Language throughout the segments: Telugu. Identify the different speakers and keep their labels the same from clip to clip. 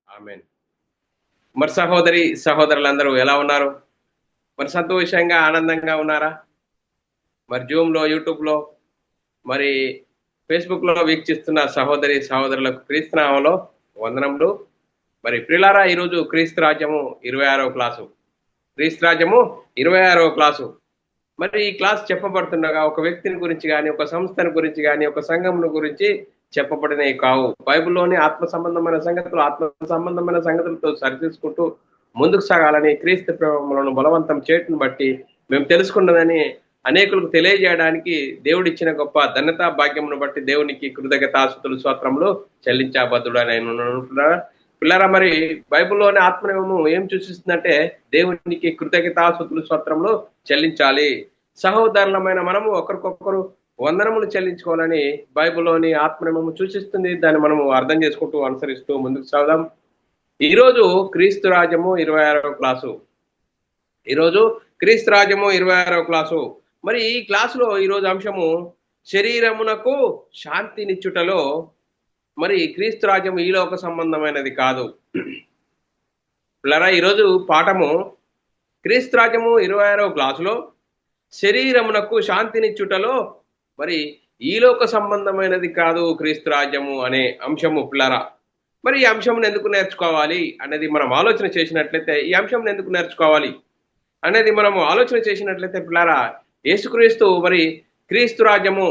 Speaker 1: ఆమేన్. మరి సహోదరి, సహోదరులందరూ ఎలా ఉన్నారు? మరి సంతోషంగా, ఆనందంగా ఉన్నారా? మరి జూమ్‌లో, యూట్యూబ్‌లో, మరి ఫేస్‌బుక్‌లో వీక్షిస్తున్న సహోదరి, సహోదరులకు క్రీస్తు నామములో వందనములు. మరి ప్రియులారా, ఈరోజు క్రీస్తు రాజ్యము 26వ క్లాసు. క్రీస్తు రాజ్యము 26వ క్లాసు. మరి ఈ క్లాస్ చెప్పబడుతుండగా ఒక వ్యక్తిని గురించి గాని, ఒక సంస్థను గురించి గాని, ఒక సంఘమును గురించి చెప్పబడినవి కావు. బైబిల్‌లోని ఆత్మ సంబంధమైన సంగతులు, ఆత్మ సంబంధమైన సంగతులతో సరిచూసుకుంటూ ముందుకు సాగాలని క్రీస్తు ప్రేమలను బలవంతం చేయటం బట్టి మేము తెలుసుకున్నదని అనేకులకు తెలియజేయడానికి దేవుడిచ్చిన గొప్ప ధన్యతా భాగ్యమును బట్టి దేవునికి కృతజ్ఞతాస్తుతులు స్తోత్రములు చెల్లించబద్దుడని నేను పిల్లరా, మరి బైబిల్లోని ఆత్మనేమో ఏం సూచిస్తుందంటే దేవునికి కృతజ్ఞతాస్తుతులు స్తోత్రములు చెల్లించాలి. సహోదరులమైన మనము ఒకరికొకరు వందనములు చెల్లించుకోవాలని బైబిల్లోని ఆత్మనేమో సూచిస్తుంది. దాన్ని మనము అర్థం చేసుకుంటూ అనుసరిస్తూ ముందుకు సాగుదాం. ఈరోజు క్రీస్తు రాజ్యము 26వ క్లాసు. ఈరోజు క్రీస్తు రాజ్యము 26వ క్లాసు. మరి ఈ క్లాసులో ఈరోజు అంశము శరీరమునకు శాంతినిచ్చుటలో. మరి క్రీస్తు రాజ్యం ఈ లోక సంబంధమైనది కాదు. పిల్లరా, ఈరోజు పాఠము క్రీస్తు రాజ్యము 26వ క్లాసులో శరీరమునకు శాంతినిచ్చుటలో మరి ఈ లోక సంబంధమైనది కాదు క్రీస్తు రాజ్యము అనే అంశము. పిల్లరా, మరి ఈ అంశం ఎందుకు నేర్చుకోవాలి అనేది మనం ఆలోచన చేసినట్లయితే, ఈ అంశం ఎందుకు నేర్చుకోవాలి అనేది మనము ఆలోచన చేసినట్లయితే పిల్లారా, యేసుక్రీస్తు మరి క్రీస్తు రాజ్యము,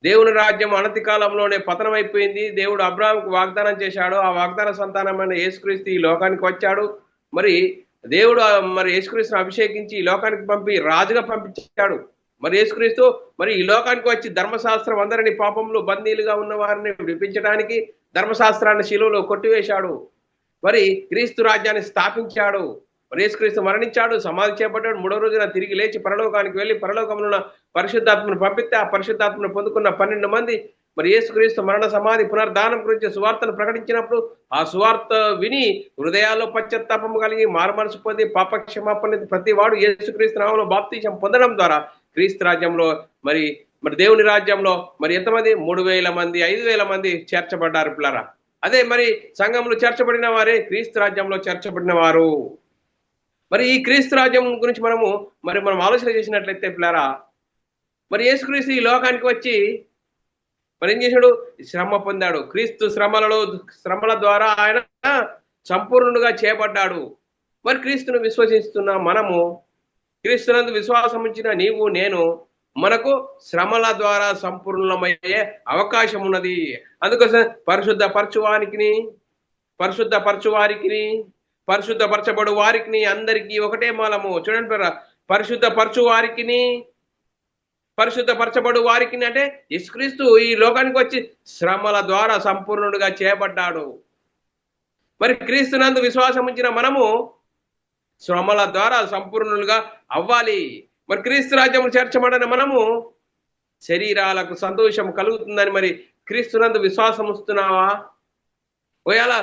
Speaker 1: దేవుని రాజ్యం అనతి కాలంలోనే పతనమైపోయింది. దేవుడు అబ్రాహాముకు వాగ్దానం చేశాడు. ఆ వాగ్దాన సంతానమైన యేసుక్రీస్తు ఈ లోకానికి వచ్చాడు. మరి దేవుడు మరి యేసుక్రీస్తును అభిషేకించి ఈ లోకానికి పంపి రాజుగా పంపించాడు. మరి యేసుక్రీస్తు మరి ఈ లోకానికి వచ్చి ధర్మశాస్త్రం అందరినీ పాపంలో బందీలుగా ఉన్న వారిని విడిపించడానికి ధర్మశాస్త్రాన్ని శిలువలో కొట్టివేశాడు. మరి క్రీస్తు రాజ్యాన్ని స్థాపించాడు. మరి యేసుక్రీస్తు మరణించాడు, సమాధి చేపట్టాడు, 3వ రోజున తిరిగి లేచి పరలోకానికి వెళ్ళి పరలోకంలో ఉన్న పరిశుద్ధాత్మను పంపిస్తే ఆ పరిశుద్ధాత్మను పొందుకున్న 12 మంది మరి యేసుక్రీస్తు మరణ సమాధి పునర్ధానం గురించి సువార్తను ప్రకటించినప్పుడు ఆ సువార్త విని హృదయాల్లో పశ్చాత్తాపం కలిగి మారుమనసు పొంది పాప క్షమాపణ ప్రతి వాడు యేసుక్రీస్తు నామములో బాప్తిసం పొందడం ద్వారా క్రీస్తు రాజ్యంలో మరి మరి దేవుని రాజ్యంలో మరి ఎంతమంది 3,000 మంది 5,000 మంది చేర్చబడ్డారు పిల్లరా. అదే మరి సంఘంలో చేర్చబడిన వారే క్రీస్తు రాజ్యంలో చేర్చబడిన వారు. మరి ఈ క్రీస్తు రాజ్యం గురించి మనం ఆలోచన చేసినట్లయితే పిల్లరా, మరి యేసుక్రీస్తు ఈ లోకానికి వచ్చి మరి ఏం చేశాడు? శ్రమ పొందాడు. క్రీస్తు శ్రమల ద్వారా ఆయన సంపూర్ణుడుగా చేయబడ్డాడు. మరి క్రీస్తును విశ్వసిస్తున్న మనము, క్రీస్తునందు విశ్వాసం ఉంచిన నీవు నేను, మనకు శ్రమల ద్వారా సంపూర్ణమయ్యే అవకాశం ఉన్నది. అందుకోసం పరిశుద్ధపరచబడు వారికి అందరికీ ఒకటే మూలము. చూడండి పేర, పరిశుద్ధపరచబడు వారికి అంటే యేసుక్రీస్తు ఈ లోకానికి వచ్చి శ్రమల ద్వారా సంపూర్ణుడుగా చేయబడ్డాడు. మరి క్రీస్తునందు విశ్వాసం ఉంచిన మనము శ్రమల ద్వారా సంపూర్ణులుగా అవ్వాలి. మరి క్రీస్తు రాజ్యము చేర్చబడిన మనము శరీరాలకు సంతోషం కలుగుతుందని మరి క్రీస్తునందు విశ్వాసం ఉంచుతున్నావా? ఒకవేళ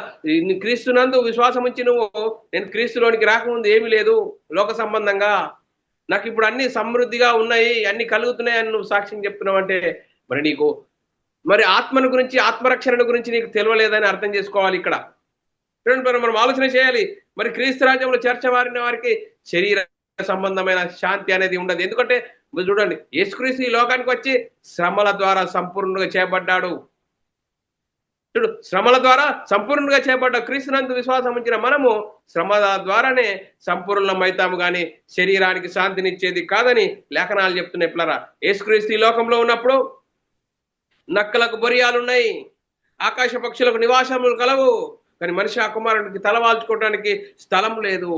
Speaker 1: క్రీస్తునందు విశ్వాసం ఉంచి నేను క్రీస్తులోనికి రాకముందు ఏమీ లేదు, లోక సంబంధంగా నాకు ఇప్పుడు అన్ని సమృద్ధిగా ఉన్నాయి, అన్ని కలుగుతున్నాయి అని నువ్వు సాక్ష్యం చెప్తున్నావు అంటే మరి నీకు మరి ఆత్మను గురించి, ఆత్మరక్షణ గురించి నీకు తెలియలేదని అర్థం చేసుకోవాలి. ఇక్కడ మనం ఆలోచన చేయాలి. మరి క్రీస్తు రాజ్యంలో చేర్చబడిన వారికి శరీర సంబంధమైన శాంతి అనేది ఉండదు. ఎందుకంటే చూడండి, యేసుక్రీస్తు ఈ లోకానికి వచ్చి శ్రమల ద్వారా సంపూర్ణంగా చేయబడ్డాడు. చూడు, శ్రమల ద్వారా సంపూర్ణంగా చేయబడ్డ క్రీస్తునందు విశ్వాసం ఉంచిన మనము శ్రమల ద్వారానే సంపూర్ణమవుతాము, కానీ శరీరానికి శాంతినిచ్చేది కాదని లేఖనాలు చెప్తున్నాయి పిల్లరా. యేసుక్రీస్తు ఈ లోకంలో ఉన్నప్పుడు నక్కలకు బొరియాలున్నాయి, ఆకాశ పక్షులకు నివాసములు కలవు, కానీ మనిషి ఆ కుమారుడికి తలవాల్చుకోవడానికి స్థలం లేదు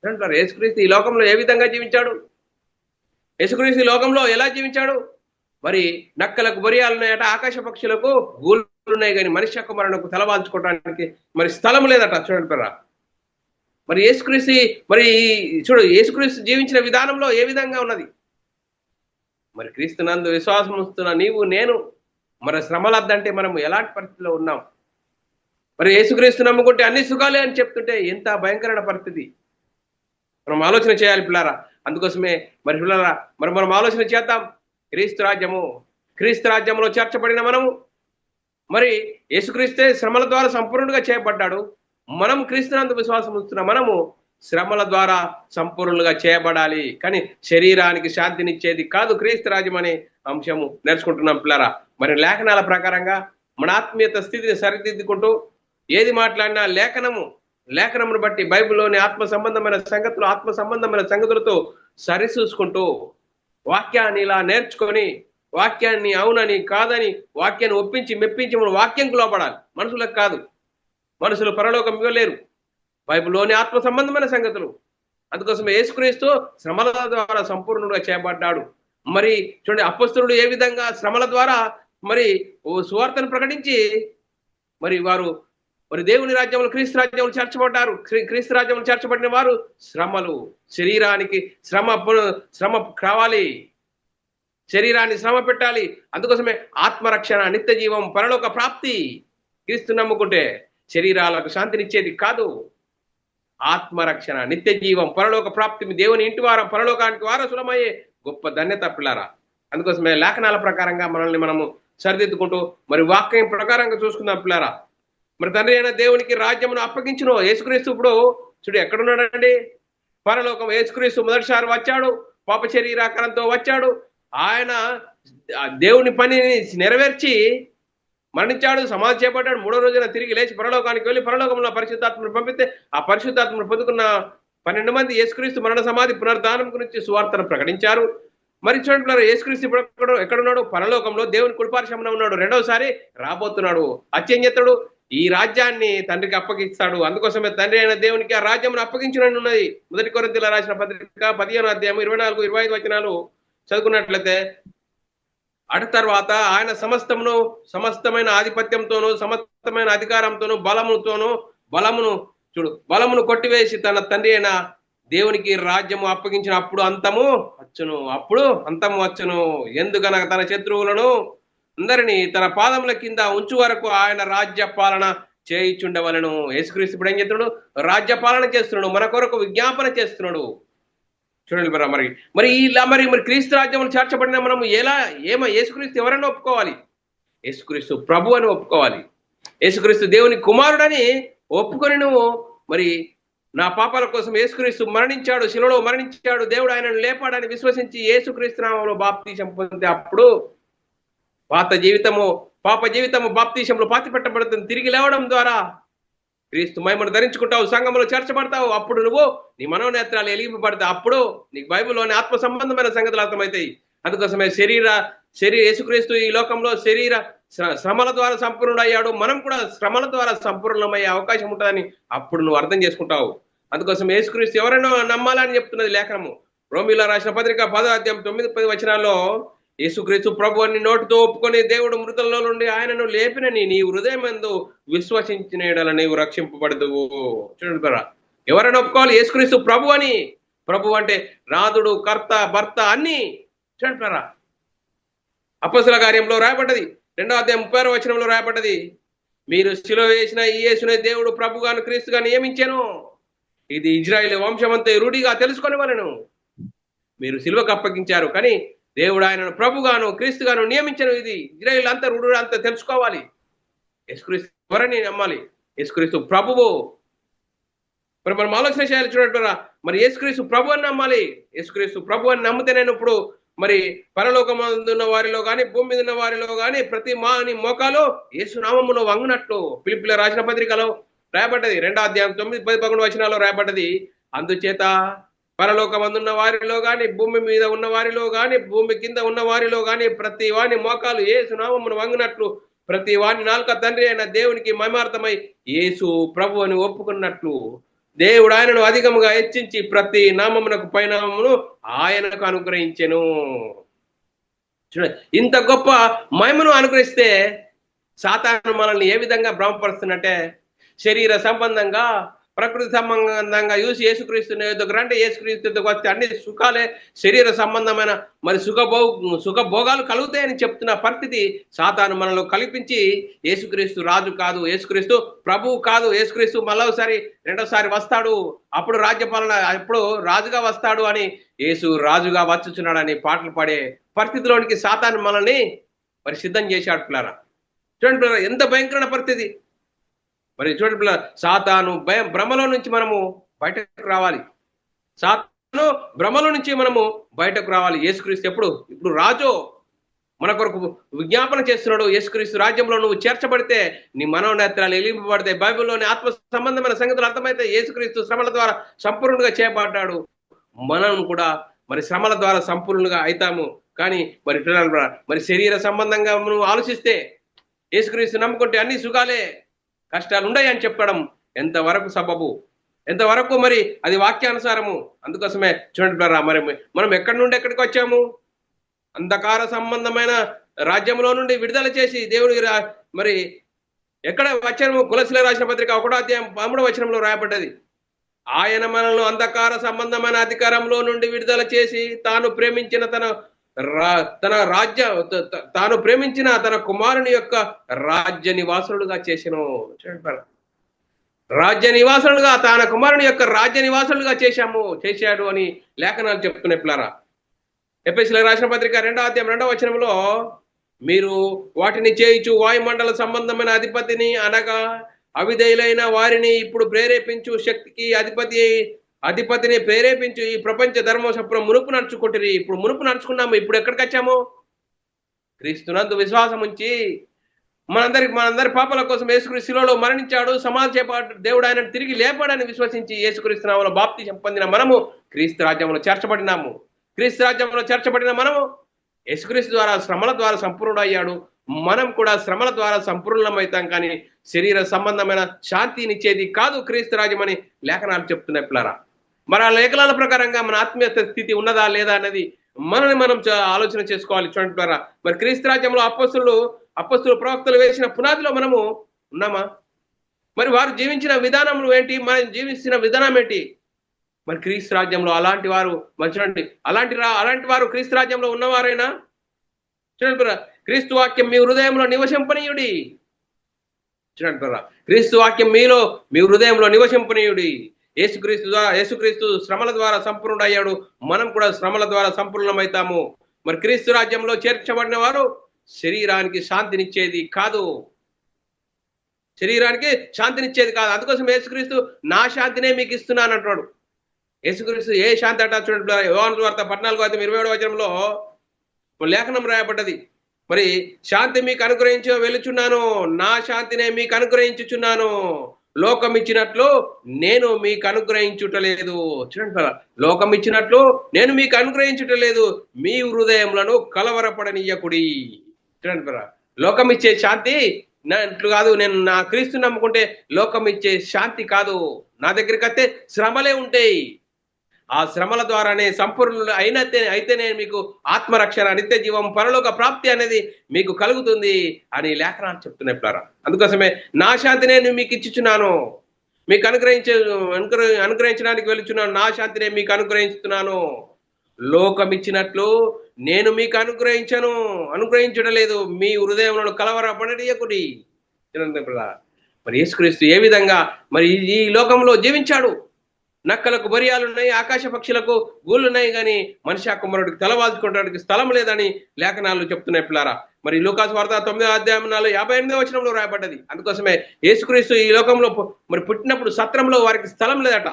Speaker 1: అంటారు. యేసుక్రీస్తు ఈ లోకంలో ఏ విధంగా జీవించాడు? యేసుక్రీస్తు ఈ లోకంలో ఎలా జీవించాడు? మరి నక్కలకు బొరియాలున్నాయట, ఆకాశ పక్షులకు గూళ్ళున్నాయి, కానీ మనిషి కుమారునికి తలవాల్చుకోవడానికి మరి స్థలం లేదట. చూడండి పిల్లరా, మరి యేసుక్రీస్తు జీవించిన విధానంలో ఏ విధంగా ఉన్నది? మరి క్రీస్తునందు విశ్వాసం ఉంచుతున్న నీవు నేను మరి శ్రమలద్దంటే మనం ఎలాంటి పరిస్థితిలో ఉన్నాం? మరి యేసుక్రీస్తు నమ్ముకుంటే అన్ని సుఖాలే అని చెప్తుంటే ఎంత భయంకరమైన పరిస్థితి. మనం ఆలోచన చేయాలి పిల్లారా. అందుకోసమే మరి పిల్లరా, మనం ఆలోచన చేద్దాం. క్రీస్తు రాజ్యంలో చేర్చబడిన మనము మరి యేసుక్రీస్తే శ్రమల ద్వారా సంపూర్ణంగా చేయబడ్డాడు. మనం క్రీస్తునందు విశ్వాసం ఉంచుతున్న మనము శ్రమల ద్వారా సంపూర్ణంగా చేయబడాలి. కానీ శరీరానికి శాంతినిచ్చేది కాదు క్రీస్తు రాజ్యం అనే అంశము నేర్చుకుంటున్నాం పిల్లరా. మరి లేఖనాల ప్రకారంగా మన ఆత్మీయత స్థితిని సరిదిద్దుకుంటూ ఏది మాట్లాడినా లేఖనమును బట్టి బైబిల్లోని ఆత్మ సంబంధమైన సంగతులతో సరిచూసుకుంటూ వాక్యాన్ని ఇలా నేర్చుకొని వాక్యాన్ని అవునని కాదని వాక్యాన్ని ఒప్పించి మెప్పించి మనం వాక్యంకు లోపడాలి. మనుషులకు కాదు. మనుషులు పరలోకం ఇవ్వలేరు. బైబిల్లోని ఆత్మ సంబంధమైన సంగతులు. అందుకోసం యేసుక్రీస్తు శ్రమల ద్వారా సంపూర్ణంగా చేయబడ్డాడు. మరి చూడండి, అపొస్తలులు ఏ విధంగా శ్రమల ద్వారా మరి సువార్తను ప్రకటించి మరి దేవుని రాజ్యంలో క్రీస్తు రాజ్యంలో చేర్చబడ్డారు. క్రీస్తు రాజ్యంలో చేర్చబడిన వారు శ్రమలు, శరీరానికి శ్రమ కావాలి, శరీరాన్ని శ్రమ పెట్టాలి. అందుకోసమే ఆత్మరక్షణ, నిత్య జీవం, పరలోక ప్రాప్తి. క్రీస్తు నమ్ముకుంటే శరీరాలకు శాంతినిచ్చేది కాదు. ఆత్మరక్షణ, నిత్య జీవం, పరలోక ప్రాప్తి, దేవుని ఇంటి వారం, పరలోకానికి వారసులమయ్యే గొప్ప ధన్యత పిల్లారా. అందుకోసమే లేఖనాల ప్రకారంగా మనల్ని మనము సరిదిద్దుకుంటూ మరి వాక్యం ప్రకారంగా చూసుకుందాం పిల్లారా. మరి తండ్రి అయిన దేవునికి రాజ్యమును అప్పగించిన యేసుక్రీస్తు ఇప్పుడు చూడు ఎక్కడున్నాడండి? పరలోకం. యేసుక్రీస్తు మొదటిసారి వచ్చాడు, పాప శరీరాకారంతో వచ్చాడు. ఆయన దేవుని పనిని నెరవేర్చి మరణించాడు, సమాధి చేపట్టాడు. 3వ రోజున తిరిగి లేచి పరలోకానికి వెళ్ళి పరలోకంలో పరిశుద్ధాత్మను పంపితే ఆ పరిశుద్ధాత్మను పొందుకున్న 12 మంది యేసుక్రీస్తు మరణ సమాధి పునరుద్ధానం గురించి సువార్తను ప్రకటించారు. మరి చూడండి, యేసుక్రీస్తు ఇప్పుడు ఎక్కడున్నాడు? పరలోకంలో దేవుని కుడిపార్శ్వమున ఉన్నాడు. రెండవసారి రాబోతున్నాడు. అత్యంజతుడు ఈ రాజ్యాన్ని తండ్రికి అప్పగిస్తాడు. అందుకోసమే తండ్రి అయిన దేవునికి ఆ రాజ్యమును అప్పగించినట్టు ఉన్నది. 1 కొరింథీయుల రాసిన పత్రిక 15వ అధ్యాయం 24, 25 వచనాలు చదువుకున్నట్లయితే, అటు తర్వాత ఆయన సమస్తమైన ఆధిపత్యంతోనూ సమస్తమైన అధికారంతోనూ బలమును కొట్టివేసి తన తండ్రి అయిన దేవునికి రాజ్యము అప్పగించిన అప్పుడు అంతము వచ్చును. ఎందుకనగా తన శత్రువులను అందరినీ తన పాదముల కింద ఉంచు వరకు ఆయన రాజ్య పాలన చేయుచుండవలను. యేసుక్రీస్తు ఇప్పుడు ఏం చేస్తున్నాడు? రాజ్య పాలన చేస్తున్నాడు, మన కొరకు విజ్ఞాపన చేస్తున్నాడు. చూడండి మరి క్రీస్తు రాజ్యంలో చేర్చబడిన మనము యేసుక్రీస్తు ఎవరన్నా ఒప్పుకోవాలి? యేసుక్రీస్తు ప్రభు అని ఒప్పుకోవాలి. యేసుక్రీస్తు దేవుని కుమారుడని ఒప్పుకొని నువ్వు మరి నా పాపాల కోసం యేసుక్రీస్తు మరణించాడు, శిలువలో మరణించాడు, దేవుడు ఆయనను లేపాడని విశ్వసించి యేసుక్రీస్తు నామములో బాప్తిసం పొందితే అప్పుడు పాప జీవితము బాప్తిసంలో పాతి పెట్టబడుతుంది. తిరిగి లేవడం ద్వారా క్రీస్తు మహిమను ధరించుకుంటావు, సంఘంలో చేర్చబడతావు. అప్పుడు నువ్వు నీ మనోనేత్రాలు ఎలిగింపబడతావు. అప్పుడు నీకు బైబిల్లోని ఆత్మ సంబంధమైన సంగతులు అర్థమవుతాయి. అందుకోసమే యేసుక్రీస్తు ఈ లోకంలో శరీర శ్రమల ద్వారా సంపూర్ణుడయ్యాడు. మనం కూడా శ్రమల ద్వారా సంపూర్ణమయ్యే అవకాశం ఉంటుందని అప్పుడు నువ్వు అర్థం చేసుకుంటావు. అందుకోసం యేసుక్రీస్తు ఎవరైనా నమ్మాలని చెప్తున్నది లేఖనము. రోమీయుల రాసిన పత్రిక 10వ అధ్యాయం 9-10 వచనాల్లో, యేసుక్రీస్తు ప్రభు అని నోటితో ఒప్పుకొని దేవుడు మృతుల్లో నుండి ఆయనను లేపినని నీ హృదయమందు విశ్వసించిన యెడల నీవు రక్షింపబడదువు. చూడండి, ఎవరైనా ఒప్పుకోవాలి యేసుక్రీస్తు ప్రభు అని. ప్రభు అంటే నాథుడు, కర్త, భర్త అన్ని. చూడండి, అపొస్తలుల కార్యంలో రాయబడ్డది 2వ అధ్యాయం 36వ వచనంలో రాయబడ్డది, మీరు శిలువ వేసిన ఈ యేసునే దేవుడు ప్రభుగాను క్రీస్తుగా నియమించెను. ఇది ఇజ్రాయేలు వంశమంతా రూఢిగా తెలుసుకొని వాళ్ళను. మీరు శిలువకు అప్పగించారు, కానీ దేవుడు ఆయనను ప్రభుగాను క్రీస్తుగాను నియమించను. ఇది ఇజ్రాయేల్ అంతా రూఢి అంతా తెలుసుకోవాలి. యేసుక్రీస్తు ఎవరని నమ్మాలి? యేసుక్రీస్తు ప్రభువు. మరి మనం ఆలోచన చేయాలి. చూడండి, మరి యేసుక్రీస్తు ప్రభు అని నమ్మాలి. యేసుక్రీస్తు ప్రభు అని నమ్మితే నేను ఇప్పుడు మరి పరలోకమందున్న వారిలో కానీ భూమి మీద ఉన్న వారిలో కానీ ప్రతి మోకాలు యేసు నామములో వంగునట్లు ఫిలిప్పీయుల రాసిన పత్రికలో రాయబడ్డది. 2వ అధ్యాయం 9, 10, 11 వచనాల్లో రాయబడ్డది. అందుచేత పరలోకమందున్న వారిలో కానీ భూమి మీద ఉన్న వారిలో కానీ భూమి కింద ఉన్న వారిలో కానీ ప్రతి వాని మోకాలు యేసు నామమును వంగునట్లు ప్రతి వాని నాలుక తండ్రి అయిన దేవునికి మహిమార్థమై యేసు ప్రభు అని ఒప్పుకున్నట్లు దేవుడు ఆయనను అధికముగా హెచ్చించి ప్రతి నామమునకు పైనామమును ఆయనకు అనుగ్రహించెను. చూడండి, ఇంత గొప్ప మహిమను అనుగ్రహిస్తే సాతాను మనల్ని ఏ విధంగా భ్రమపరుస్తున్నట్టే, శరీర సంబంధంగా ప్రకృతి సంబంధంగా చూసి యేసుక్రీస్తు రండి, యేసుక్రీస్తు వస్తే అన్ని సుఖాలే, శరీర సంబంధమైన మరి సుఖభోగాలు కలుగుతాయని చెప్తున్న పరిస్థితి సాతాను మనలో కల్పించి యేసుక్రీస్తు రాజు కాదు, యేసుక్రీస్తు ప్రభువు కాదు, యేసుక్రీస్తు మళ్ళోసారి రెండోసారి వస్తాడు, అప్పుడు రాజ్యపాలన ఎప్పుడు రాజుగా వస్తాడు అని, యేసు రాజుగా వచ్చుచున్నాడని పాటలు పాడే పరిస్థితిలోనికి సాతాను మనల్ని మరి సిద్ధం చేశాడు పిల్లరా. చూడండి పిల్లరా, ఎంత భయంకరమైన పరిస్థితి. మరి చూడండి పిల్లలు, సాతాను భ్రమలో నుంచి మనము బయటకు రావాలి. సాతాను భ్రమలో నుంచి మనము బయటకు రావాలి. యేసుక్రీస్తు ఇప్పుడు రాజు మన కొరకు విజ్ఞాపన చేస్తున్నాడు. యేసుక్రీస్తు రాజ్యంలో నువ్వు చేర్చబడితే నీ మనోనేత్రాలు ఎలింపబడితే, బైబిల్లోని ఆత్మ సంబంధమైన సంగతులు అర్థమైతే యేసుక్రీస్తు శ్రమల ద్వారా సంపూర్ణంగా చేయబడ్డాడు. మనం కూడా మరి శ్రమల ద్వారా సంపూర్ణంగా అవుతాము. కానీ మరి శరీర సంబంధంగా నువ్వు ఆలోచిస్తే, యేసుక్రీస్తు నమ్ముకుంటే అన్ని సుఖాలే, కష్టాలు ఉన్నాయి అని చెప్పడం ఎంతవరకు సబబు, ఎంతవరకు మరి అది వాక్యానుసారము? అందుకోసమే చూడండి మరి మనం ఎక్కడి నుండి ఎక్కడికి వచ్చాము? అంధకార సంబంధమైన రాజ్యంలో నుండి విడుదల చేసి దేవుడి మరి ఎక్కడ వచ్చాము? కొలసీల రాసిన పత్రిక 1వ అధ్యాయం 13వ వచనంలో రాయబడ్డది. ఆయన మనల్ని అంధకార సంబంధమైన అధికారంలో నుండి విడుదల చేసి తాను ప్రేమించిన తన కుమారుని యొక్క రాజ్య నివాసులుగా చేసెను. రాజ్య నివాసులుగా, తన కుమారుని యొక్క రాజ్య నివాసులుగా చేశాడు అని లేఖనాలు చెప్తున్నాయి పిల్లరా. ఎఫెసీయులకు రాసిన పత్రిక 2వ అధ్యాయం 2వ వచనంలో, మీరు వాటిని చేయించు వాయుమండల సంబంధమైన అధిపతిని అనగా అవిధేయులైన వారిని ఇప్పుడు ప్రేరేపించు శక్తికి అధిపతిని ప్రేరేపించు ఈ ప్రపంచ ధర్మశప్రం మునుపు నడుచుకుంటారు. ఇప్పుడు మునుపు నడుచుకున్నాము. ఇప్పుడు ఎక్కడికి వచ్చాము? క్రీస్తునందు విశ్వాసం ఉంచి మనందరి పాపాల కోసం యేసుక్రీస్తు శిలువలో మరణించాడు, సమాధి చేపట్టాడు, దేవుడు ఆయన తిరిగి లేపాడని విశ్వసించి యేసుక్రీస్తు నామములో బాప్తిసం పొందిన మనము క్రీస్తు రాజ్యంలో చేర్చబడినాము. క్రీస్తు రాజ్యంలో చేర్చబడిన మనము యేసుక్రీస్తు ద్వారా శ్రమల ద్వారా సంపూర్ణుడయ్యాడు. మనం కూడా శ్రమల ద్వారా సంపూర్ణమవుతాం. కానీ శరీర సంబంధమైన శాంతినిచ్చేది కాదు క్రీస్తు రాజ్యం అని లేఖనాలు చెప్తున్నాయి పిల్లరా. మరి ఆ లేఖనాల ప్రకారంగా మన ఆత్మీయ స్థితి ఉన్నదా లేదా అనేది మనల్ని మనం ఆలోచన చేసుకోవాలి. చూడండి పిల్లరా, మరి క్రీస్తు రాజ్యంలో అపొస్తలులు ప్రవక్తలు వేసిన పునాదిలో మనము ఉన్నామా? మరి వారు జీవించిన విధానం ఏంటి? మనం జీవిస్తున్న విధానం ఏంటి? మరి క్రీస్తు రాజ్యంలో అలాంటి వారు మరి చూడండి, అలాంటి వారు క్రీస్తు రాజ్యంలో ఉన్నవారైనా? చూడండి, క్రీస్తు వాక్యం మీ హృదయంలో నివసింపనీయుడి. చూడండి, క్రీస్తు వాక్యం మీ హృదయంలో నివసింపనీయుడి. యేసుక్రీస్తు శ్రమల ద్వారా సంపూర్ణుడయ్యాడు. మనం కూడా శ్రమల ద్వారా సంపూర్ణమవుతాము. మరి క్రీస్తు రాజ్యంలో చేర్చబడిన వారు శరీరానికి శాంతినిచ్చేది కాదు. అందుకోసం యేసుక్రీస్తు నా శాంతినే మీకు ఇస్తున్నాను అంటున్నాడు. యేసుక్రీస్తు ఏ శాంతి అంటా? చూడండి, యోహాను సువార్త 14వ అధ్యాయం 27వ వచనంలో లేఖనం రాయబడ్డది. మరి శాంతి మీకు వెలుచున్నాను, నా శాంతినే మీకు అనుగ్రహించుచున్నాను. లోకం ఇచ్చినట్లు నేను మీకు అనుగ్రహించుటలేదు. చూడండి, లోకం ఇచ్చినట్లు నేను మీకు అనుగ్రహించుటలేదు. మీ హృదయములను కలవరపడనీయకుడి. చూడండి, లోకం ఇచ్చే శాంతి ఇట్లు కాదు. నేను నా క్రీస్తు నమ్ముకుంటే లోకం ఇచ్చే శాంతి కాదు. నా దగ్గరికి వస్తే శ్రమలే ఉంటాయి. ఆ శ్రమల ద్వారానే సంపూర్ణులు అయితేనే మీకు ఆత్మరక్షణ, నిత్య జీవం, పరలోక ప్రాప్తి అనేది మీకు కలుగుతుంది అని లేఖనాలు చెప్తున్నాయి పిల్లరా. అందుకోసమే నా శాంతి నేను మీకు ఇచ్చుచున్నాను, మీకు అనుగ్రహించడానికి వెళుచున్నాను. నా శాంతినే మీకు అనుగ్రహిస్తున్నాను. లోకం ఇచ్చినట్లు నేను మీకు అనుగ్రహించడం లేదు. మీ హృదయంలో కలవరపడనీయకుడి. మరి యేసుక్రీస్తు ఏ విధంగా మరి ఈ లోకంలో జీవించాడు? నక్కలకు బరియాలున్నాయి, ఆకాశ పక్షులకు గూళ్ళున్నాయి, కానీ మనిషి కుమారుడికి తలవాల్చుకోవడానికి స్థలం లేదని లేఖనాలు చెప్తున్నాయి పిల్లారా. మరి లూకాసు వార్త 9వ అధ్యాయం 58వ వచనంలో రాయబడ్డది. అందుకోసమే యేసుక్రీస్తు ఈ లోకంలో మరి పుట్టినప్పుడు సత్రంలో వారికి స్థలం లేదట.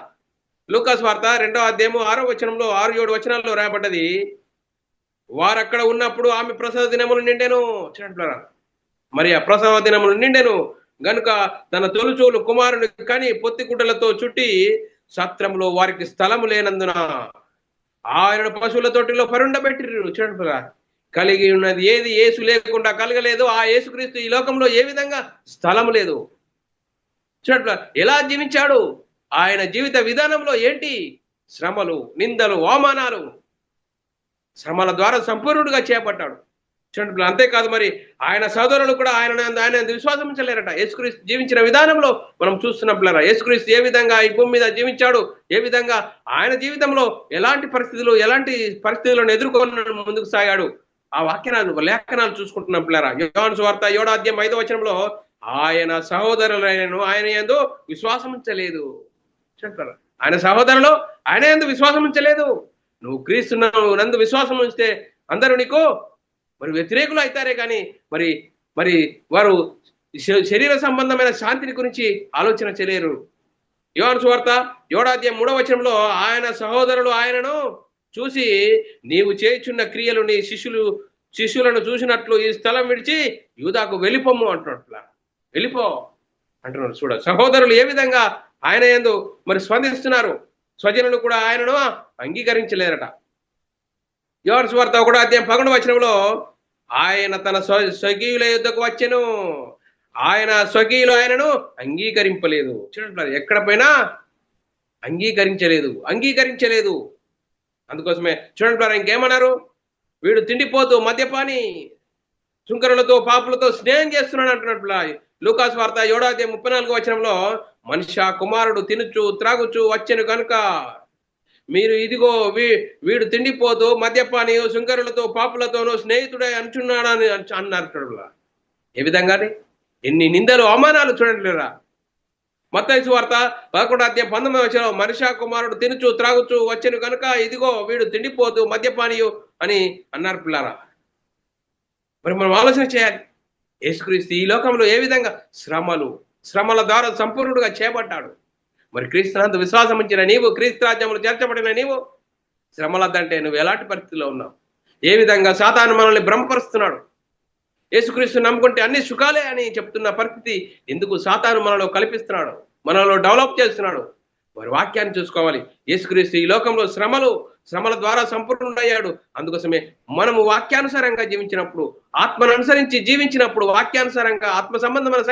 Speaker 1: లూకాసు వార్త 2వ అధ్యాయం 6వ వచనంలో 6-7 వచనాల్లో రాయబడ్డది. వారు అక్కడ ఉన్నప్పుడు ఆమె ప్రసవ దినములు నిండెను. చూడండి, మరి ఆ ప్రసవ దినములు నిండెను గనుక తన తొలుచూలు కుమారుని కని పొత్తిగుడ్డలతో చుట్టి సత్రంలో వారికి స్థలము లేనందున ఆయనను పశువుల తొట్టిలో పరుండబెట్టిర్రు. చూడండి, కలిగి ఉన్నది ఏది యేసు లేకుండా కలగలేదు. ఆ యేసుక్రీస్తు ఈ లోకంలో ఏ విధంగా స్థలము లేదు. చూడండి, ఎలా జీవించాడు? ఆయన జీవిత విధానంలో ఏంటి? శ్రమలు, నిందలు, అవమానాలు, శ్రమల ద్వారా సంపూర్ణుడిగా చేపట్టాడు. చూడండి, అంతేకాదు మరి ఆయన సోదరులు కూడా ఆయన విశ్వాసం ఉంచలేరట. యేసుక్రీస్తు జీవించిన విధానంలో మనం చూస్తున్నాం పిల్లరా. యేసుక్రీస్తు ఏ విధంగా ఈ భూమి మీద జీవించాడు, ఏ విధంగా ఆయన జీవితంలో ఎలాంటి పరిస్థితులను ఎదుర్కొని ముందుకు సాగాడు, ఆ లేఖనాలు చూసుకుంటున్నాం పిల్లరా. యోహాను సువార్త 7వ అధ్యాయం 5వ వచనంలో ఆయన సహోదరులైనను ఆయన యందు విశ్వాసం ఉంచలేదు. చూడండి, ఆయన సహోదరులు ఆయన యందు విశ్వాసం ఉంచలేదు. నువ్వు క్రీస్తు నందు విశ్వాసం ఉంచితే అందరూ నీకు మరి వ్యతిరేకులు అవుతారే, కానీ మరి వారు శరీర సంబంధమైన శాంతిని గురించి ఆలోచన చేయలేరు. యోహాను సువార్త 7:3 ఆయన సహోదరులు ఆయనను చూసి, నీవు చేయుచున్న క్రియలు నీ శిష్యులను చూసినట్లు ఈ స్థలం విడిచి యూదాకు వెళ్ళిపోము అంటున్నట్ల. వెళ్ళిపో అంటున్నారు. చూడ సహోదరులు ఏ విధంగా ఆయన యందు మరి స్పందిస్తున్నారు. స్వజనులు కూడా ఆయనను అంగీకరించలేరట. యోహాను సువార్త 1:11 ఆయన తన స్వకీయుల యుద్ధకు వచ్చెను, ఆయన స్వకీయులు ఆయనను అంగీకరింపలేదు. చూడండి, ఎక్కడ పోయినా అంగీకరించలేదు. అందుకోసమే చూడండి ఇంకేమన్నారు, వీడు తిండిపోతూ మద్యపాని, సుంకరులతో పాపులతో స్నేహం చేస్తున్నాడు అంటున్నట్లు. లూకాసు వార్త 7:34 మనుష్య కుమారుడు తినుచు త్రాగుచు వచ్చెను కనుక మీరు ఇదిగో వీడు తిండిపోతూ మద్యపాని, సుంకరులతో పాపులతోనూ స్నేహితుడై అంటున్నాడని అన్నారు. ఏ విధంగానే ఎన్ని నిందలు అవమానాలు చూడండిరా. మత్తయి సువార్త 11:19 మనుష్య కుమారుడు తినుచు త్రాగుచు వచ్చెను కనుక ఇదిగో వీడు తిండిపోతూ మద్యపానియు అని అన్నారు పిల్లారా. మరి మనం ఆలోచన చేయాలి. యేసుక్రీస్తు ఈ లోకంలో ఏ విధంగా శ్రమల ద్వారా సంపూర్ణుడుగా చేయబడ్డాడు. మరి క్రీస్తునందు విశ్వాసం ఉంచిన నీవు, క్రీస్తు రాజ్యంలో చేర్చబడిన నీవు శ్రమలద్దంటే నువ్వు ఎలాంటి పరిస్థితిలో ఉన్నావు? ఏ విధంగా సాతాను మనల్ని భ్రమపరుస్తున్నాడు. యేసుక్రీస్తు నమ్ముకుంటే అన్ని సుఖాలే అని చెప్తున్న పరిస్థితి ఎందుకు సాతాను మనలో కల్పిస్తున్నాడు, మనలో డెవలప్ చేస్తున్నాడు? మరి వాక్యాన్ని చూసుకోవాలి. యేసుక్రీస్తు ఈ లోకంలో శ్రమల ద్వారా సంపూర్ణుడయ్యాడు. అందుకోసమే మనము వాక్యానుసారంగా జీవించినప్పుడు, ఆత్మను అనుసరించి జీవించినప్పుడు, వాక్యానుసారంగా ఆత్మ సంబంధమైన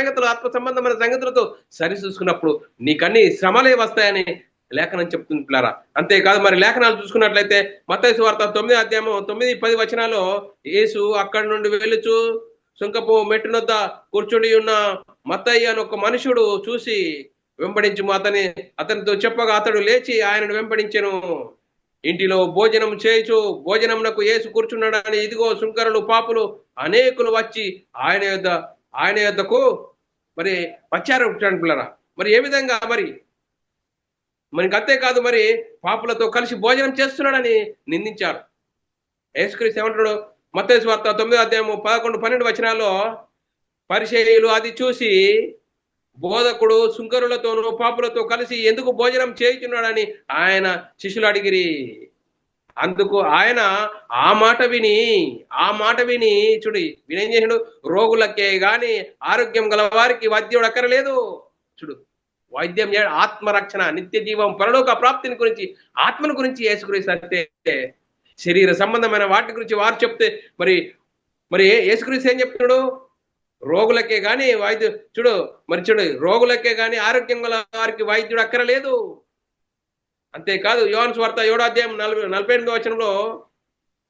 Speaker 1: సంగతులతో సరి చూసుకున్నప్పుడు నీకన్నీ శ్రమలే వస్తాయని లేఖనం చెప్తుంది పిల్లారా. అంతేకాదు, మరి లేఖనాలు చూసుకున్నట్లయితే మత్తయి సువార్త 9:10 యేసు అక్కడి నుండి వెళ్ళుచు సుంకపు మెట్టునొద్ద కూర్చుని ఉన్న మత్తయి అని ఒక మనుషుడు చూసి వెంబడించు అతనితో చెప్పగా అతడు లేచి ఆయనను వెంబడించెను. ఇంటిలో భోజనం చేయుచు భోజనమునకు యేసు కూర్చున్నాడని ఇదిగో సుంకరులు పాపులు అనేకులు వచ్చి ఆయన యొద్దకు మరి వచ్చారు పిల్లరా. మరి ఏ విధంగా మనకి అంతేకాదు, మరి పాపులతో కలిసి భోజనం చేస్తున్నాడని నిందించారు. యేసుక్రీస్తు ఏమంటాడు? మత్తయి సువార్త 9:11-12 పరిసయ్యులు అది చూసి బోధకుడు సుంకరులతోనూ పాపులతో కలిసి ఎందుకు భోజనం చేయుచున్నాడని ఆయన శిష్యులు అడిగిరి. అందుకు ఆయన ఆ మాట విని చూడు వినేం చేసాడు? రోగులకే గాని ఆరోగ్యం గల వారికి వైద్యుడు అక్కరలేదు. చూడు, వైద్యం ఆత్మరక్షణ, నిత్య జీవం, పరలోక ప్రాప్తిని గురించి, ఆత్మను గురించి యేసుక్రీస్తు అంటే శరీర సంబంధమైన వాటి గురించి వారు చెప్తే మరి యేసుక్రీస్తు ఏం చెప్తున్నాడు? రోగులకే గాని రోగులకే గాని ఆరోగ్యం గల వారికి వైద్యుడు అక్కరలేదు. అంతేకాదు, యోహాను సువార్త 7:48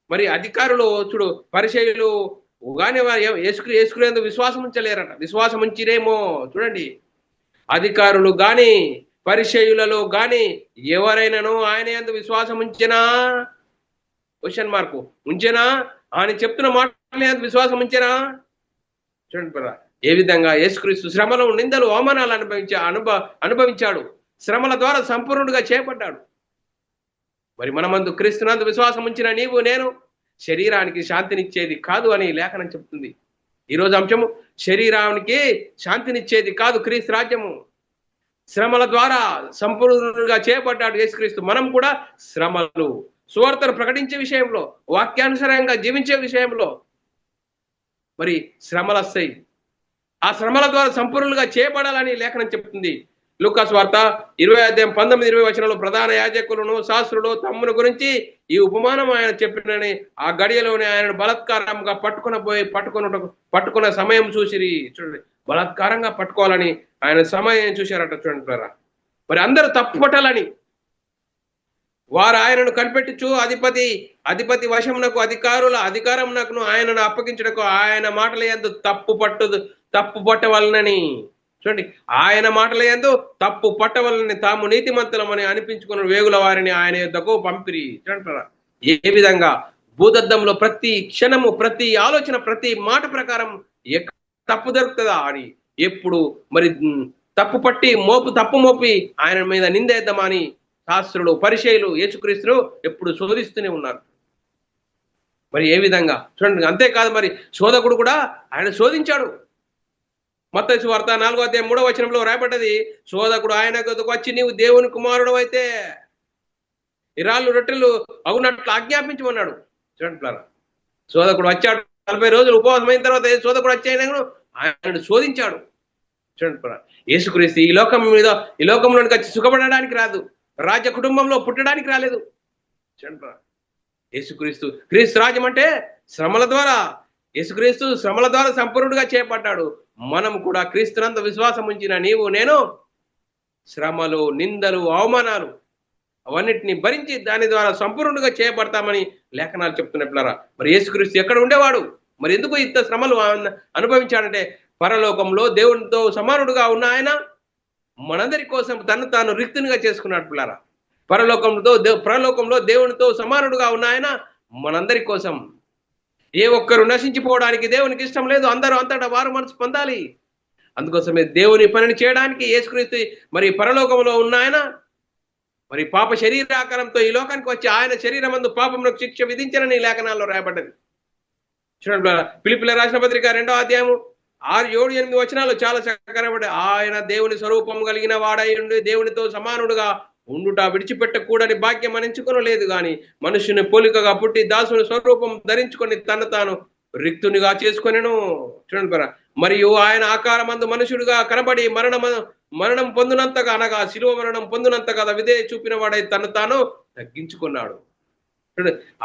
Speaker 1: మరి అధికారులు పరిసయ్యులు గాని యేసుక్రీస్తు విశ్వాసం ఉంచలేరట. విశ్వాసం ఉంచిరేమో. చూడండి, అధికారులు గాని పరిసయ్యులలో గాని ఎవరైనాను ఆయన యందు విశ్వాసం ఉంచెనా? Question mark. ఉంచెనా అని చెప్తున్న మాట విశ్వాసం ఉంచెనా? చూడండి, ఏ విధంగా యేసుక్రీస్తు శ్రమలు, నిందలు, అవమానాలు అనుభవించాడు. శ్రమల ద్వారా సంపూర్ణుడిగా చేయబడ్డాడు. మరి మనమందు క్రీస్తునందు విశ్వాసం ఉంచిన నీవు నేను శరీరానికి శాంతినిచ్చేది కాదు అని లేఖనం చెప్తుంది. ఈరోజు అంశము శరీరానికి శాంతినిచ్చేది కాదు క్రీస్తు రాజ్యము. శ్రమల ద్వారా సంపూర్ణుడిగా చేయబడ్డాడు యేసుక్రీస్తు. మనం కూడా శ్రమలు, సువార్తను ప్రకటించే విషయంలో, వాక్యానుసారంగా జీవించే విషయంలో మరి శ్రమలు వస్తాయి. ఆ శ్రమల ద్వారా సంపూర్ణులుగా చేయబడాలని లేఖనం చెప్తుంది. లూకాసు వార్త 20:19-20 ప్రధాన యాజకులను శాస్త్రులు తమ్మును గురించి ఈ ఉపమానం ఆయన చెప్పినని ఆ గడియలోనే ఆయన బలాత్కారంగా పట్టుకున్న సమయం చూసిరి. చూడండి, బలాత్కారంగా పట్టుకోవాలని ఆయన సమయం చూశారట. చూడండి, మరి అందరూ తప్పుపట్టాలని వారు ఆయనను కనిపెట్టుచు అధిపతి వశమునకు అధికారుల అధికారమునకు ఆయనను అప్పగించడకు ఆయన మాటల యందు తప్పు పట్టవలనని. చూడండి, ఆయన మాటల యందు తప్పు పట్టవలనని తాము నీతిమంతులమని అనిపించుకున్న వేగుల వారిని ఆయన యొద్దకు పంపిరి. చూడండి, ఏ విధంగా భూదద్దంలో ప్రతి క్షణము, ప్రతి ఆలోచన, ప్రతి మాట ప్రకారం తప్పు దొరుకుతుందా అని ఎప్పుడు మరి తప్పు మోపి ఆయన మీద నిందేద్దామని శాస్త్రులు, పరిసయ్యులు యేసుక్రీస్తును ఎప్పుడు శోధిస్తూనే ఉన్నారు. మరి ఏ విధంగా చూడండి. అంతేకాదు, మరి శోధకుడు కూడా ఆయన శోధించాడు. మత్తయి సువార్త 4:3 రాయబడ్డది, శోధకుడు ఆయన యొద్దకు వచ్చి నీవు దేవుని కుమారుడు అయితే ఈ రాళ్ళు రొట్టెలు అవునట్లు ఆజ్ఞాపించమన్నాడు. చూడండి పిల్లరా, శోధకుడు వచ్చాడు, 40 రోజులు ఉపవాసం అయిన తర్వాత శోధకుడు వచ్చాయనను ఆయనను శోధించాడు. చూడండి పిల్లరా, యేసుక్రీస్తు ఈ లోకంలోనికి వచ్చి సుఖపడడానికి రాదు, రాజ్య కుటుంబంలో పుట్టడానికి రాలేదు. చూడండి పిల్లరా, క్రీస్తు రాజ్యం అంటే శ్రమల ద్వారా, యేసుక్రీస్తు శ్రమల ద్వారా సంపూర్ణుడిగా చేపట్టాడు. మనం కూడా క్రీస్తునంత విశ్వాసం ఉంచిన నీవు నేను శ్రమలు, నిందలు, అవమానాలు అవన్నిటిని భరించి దాని ద్వారా సంపూర్ణంగా చేయబడతామని లేఖనాలు చెప్తున్నట్లరా. మరి యేసుక్రీస్తు ఎక్కడ ఉండేవాడు? మరి ఎందుకు ఇంత శ్రమలు అనుభవించాడంటే పరలోకంలో దేవునితో సమానుడుగా ఉన్న ఆయన మనందరి కోసం తను తాను రిక్తునిగా చేసుకున్నట్లురా. పరలోకంలో దేవునితో సమానుడుగా ఉన్న ఆయన మనందరి కోసం. ఏ ఒక్కరు నశించిపోవడానికి దేవునికి ఇష్టం లేదు, అందరూ అంతటా వారు మనసు పొందాలి. అందుకోసమే దేవుని పనిని చేయడానికి యేసుక్రీస్తు మరి పరలోకంలో ఉన్న ఆయన మరి పాప శరీరాకారంతో ఈ లోకానికి వచ్చి ఆయన శరీరమందు పాపమునకు శిక్ష విధించనని లేఖనాల్లో రాయబడ్డది. చూడండి, ఫిలిప్పీయులకు రాసిన పత్రిక 2వ అధ్యాయము 6, 7, 8 వచనాలు చాలా చక్కగా ఆయన దేవుని స్వరూపం కలిగిన వాడై ఉండి దేవునితో సమానుడుగా ఉండుట విడిచిపెట్టకూడని భాగ్యం ఎంచుకొనలేదు గాని మనుషుని పోలికగా పుట్టి దాసుని స్వరూపం ధరించుకొని తను తాను రిక్తునిగా చేసుకొనెను. చూడండి, మరియు ఆయన ఆకారమందు మనుషుడుగా కనబడి మరణం పొందినంతగా, అనగా శిలువ మరణం పొందినంతగా విధేయ చూపిన వాడై తను తాను తగ్గించుకున్నాడు.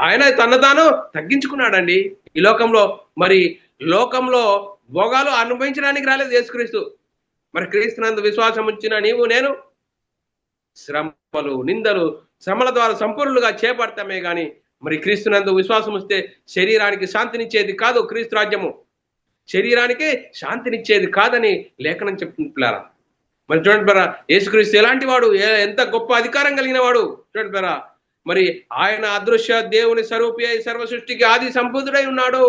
Speaker 1: ఆయన తను తాను తగ్గించుకున్నాడండి. ఈ లోకంలో భోగాలు అనుభవించడానికి రాలేదు యేసుక్రీస్తు. మరి క్రీస్తునందు విశ్వాసం ఉంచిన నీవు నేను శ్రమలు, నిందలు, శ్రమల ద్వారా సంపూర్ణులుగా చేపడతామే గాని మరి క్రీస్తునందు విశ్వాసం వస్తే శరీరానికి శాంతినిచ్చేది కాదు. క్రీస్తు రాజ్యము శరీరానికి శాంతినిచ్చేది కాదని లేఖనం చెప్తున్నారు. మరి చూడండి బరా, యేసుక్రీస్తు ఎలాంటి వాడు, ఎంత గొప్ప అధికారం కలిగిన వాడు. చూడండి బరా, మరి ఆయన అదృశ్య దేవుని స్వరూపి అయి సర్వ సృష్టికి ఆది సంపూర్ణుడై ఉన్నాడు.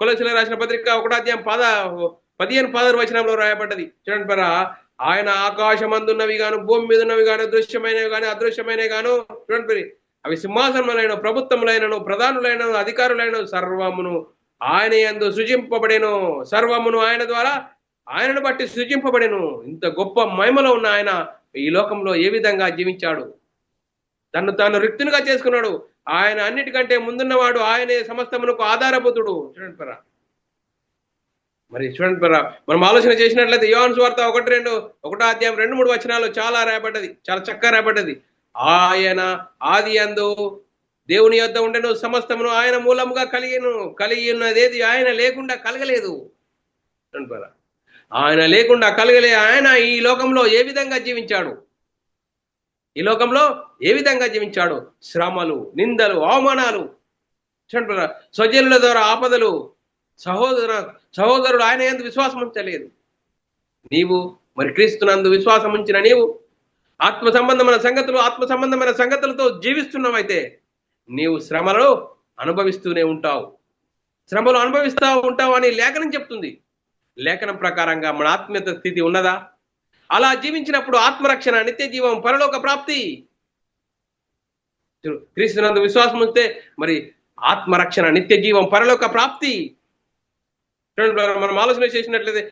Speaker 1: కొలొస్సీయులకు రాసిన పత్రిక 1వ అధ్యాయం 15-16 వచనంలో రాయబడ్డది. చూడండి బరా, ఆయన ఆకాశమందున్నవి గాను భూమి మీద ఉన్నవి గాను దృశ్యమైనవి గాను అదృశ్యమైనవి గాను, చూడండి అవి సింహాసనములైన, ప్రభుత్వములైనను, ప్రధానులైనను, అధికారులైన సర్వమును ఆయన యందు సృజింపబడెను. సర్వమును ఆయన ద్వారా ఆయనను బట్టి సృజింపబడెను. ఇంత గొప్ప మహిమలో ఉన్న ఆయన ఈ లోకంలో ఏ విధంగా జీవించాడు? తను తాను రిక్తునిగా చేసుకున్నాడు. ఆయన అన్నిటికంటే ముందున్నవాడు, ఆయనే సమస్తమునకు ఆధారభూతుడు. చూడండి పరా, మరి చూడండి పరా, మనం ఆలోచన చేసినట్లయితే యోహాను సువార్త 1 అధ్యాయం 2-3 వచనాలు చాలా రాయబడ్డది, చాలా చక్కగా రాయబడ్డది. ఆయన ఆది యందు దేవుని యొద్ద ఉండెను, సమస్తమును ఆయన మూలముగా కలిగి ఉన్నదేది ఆయన లేకుండా కలగలేదు. చూడండి పరా, ఆయన లేకుండా కలగలే. ఆయన ఈ లోకంలో ఏ విధంగా జీవించాడు? శ్రమలు, నిందలు, అవమానాలు, చూడండి స్వజనుల ద్వారా ఆపదలు, సహోదరుడు ఆయన యందు విశ్వాసం ఉంచలేదు. నీవు మరి క్రీస్తునందు విశ్వాసం ఉంచిన నీవు ఆత్మ సంబంధమైన సంగతులతో జీవిస్తున్నావైతే నీవు శ్రమలు అనుభవిస్తూ ఉంటావు అని లేఖనం చెప్తుంది. లేఖనం ప్రకారంగా మన ఆత్మీయత స్థితి ఉన్నదా? అలా జీవించినప్పుడు ఆత్మరక్షణ, నిత్య జీవం, పరలోక ప్రాప్తి. క్రీస్తునందు విశ్వాసం ఉంటే మరి ఆత్మరక్షణ, నిత్య జీవం, పరలోక ప్రాప్తి. చూడండి, మనం ఆలోచన చేసినట్లయితే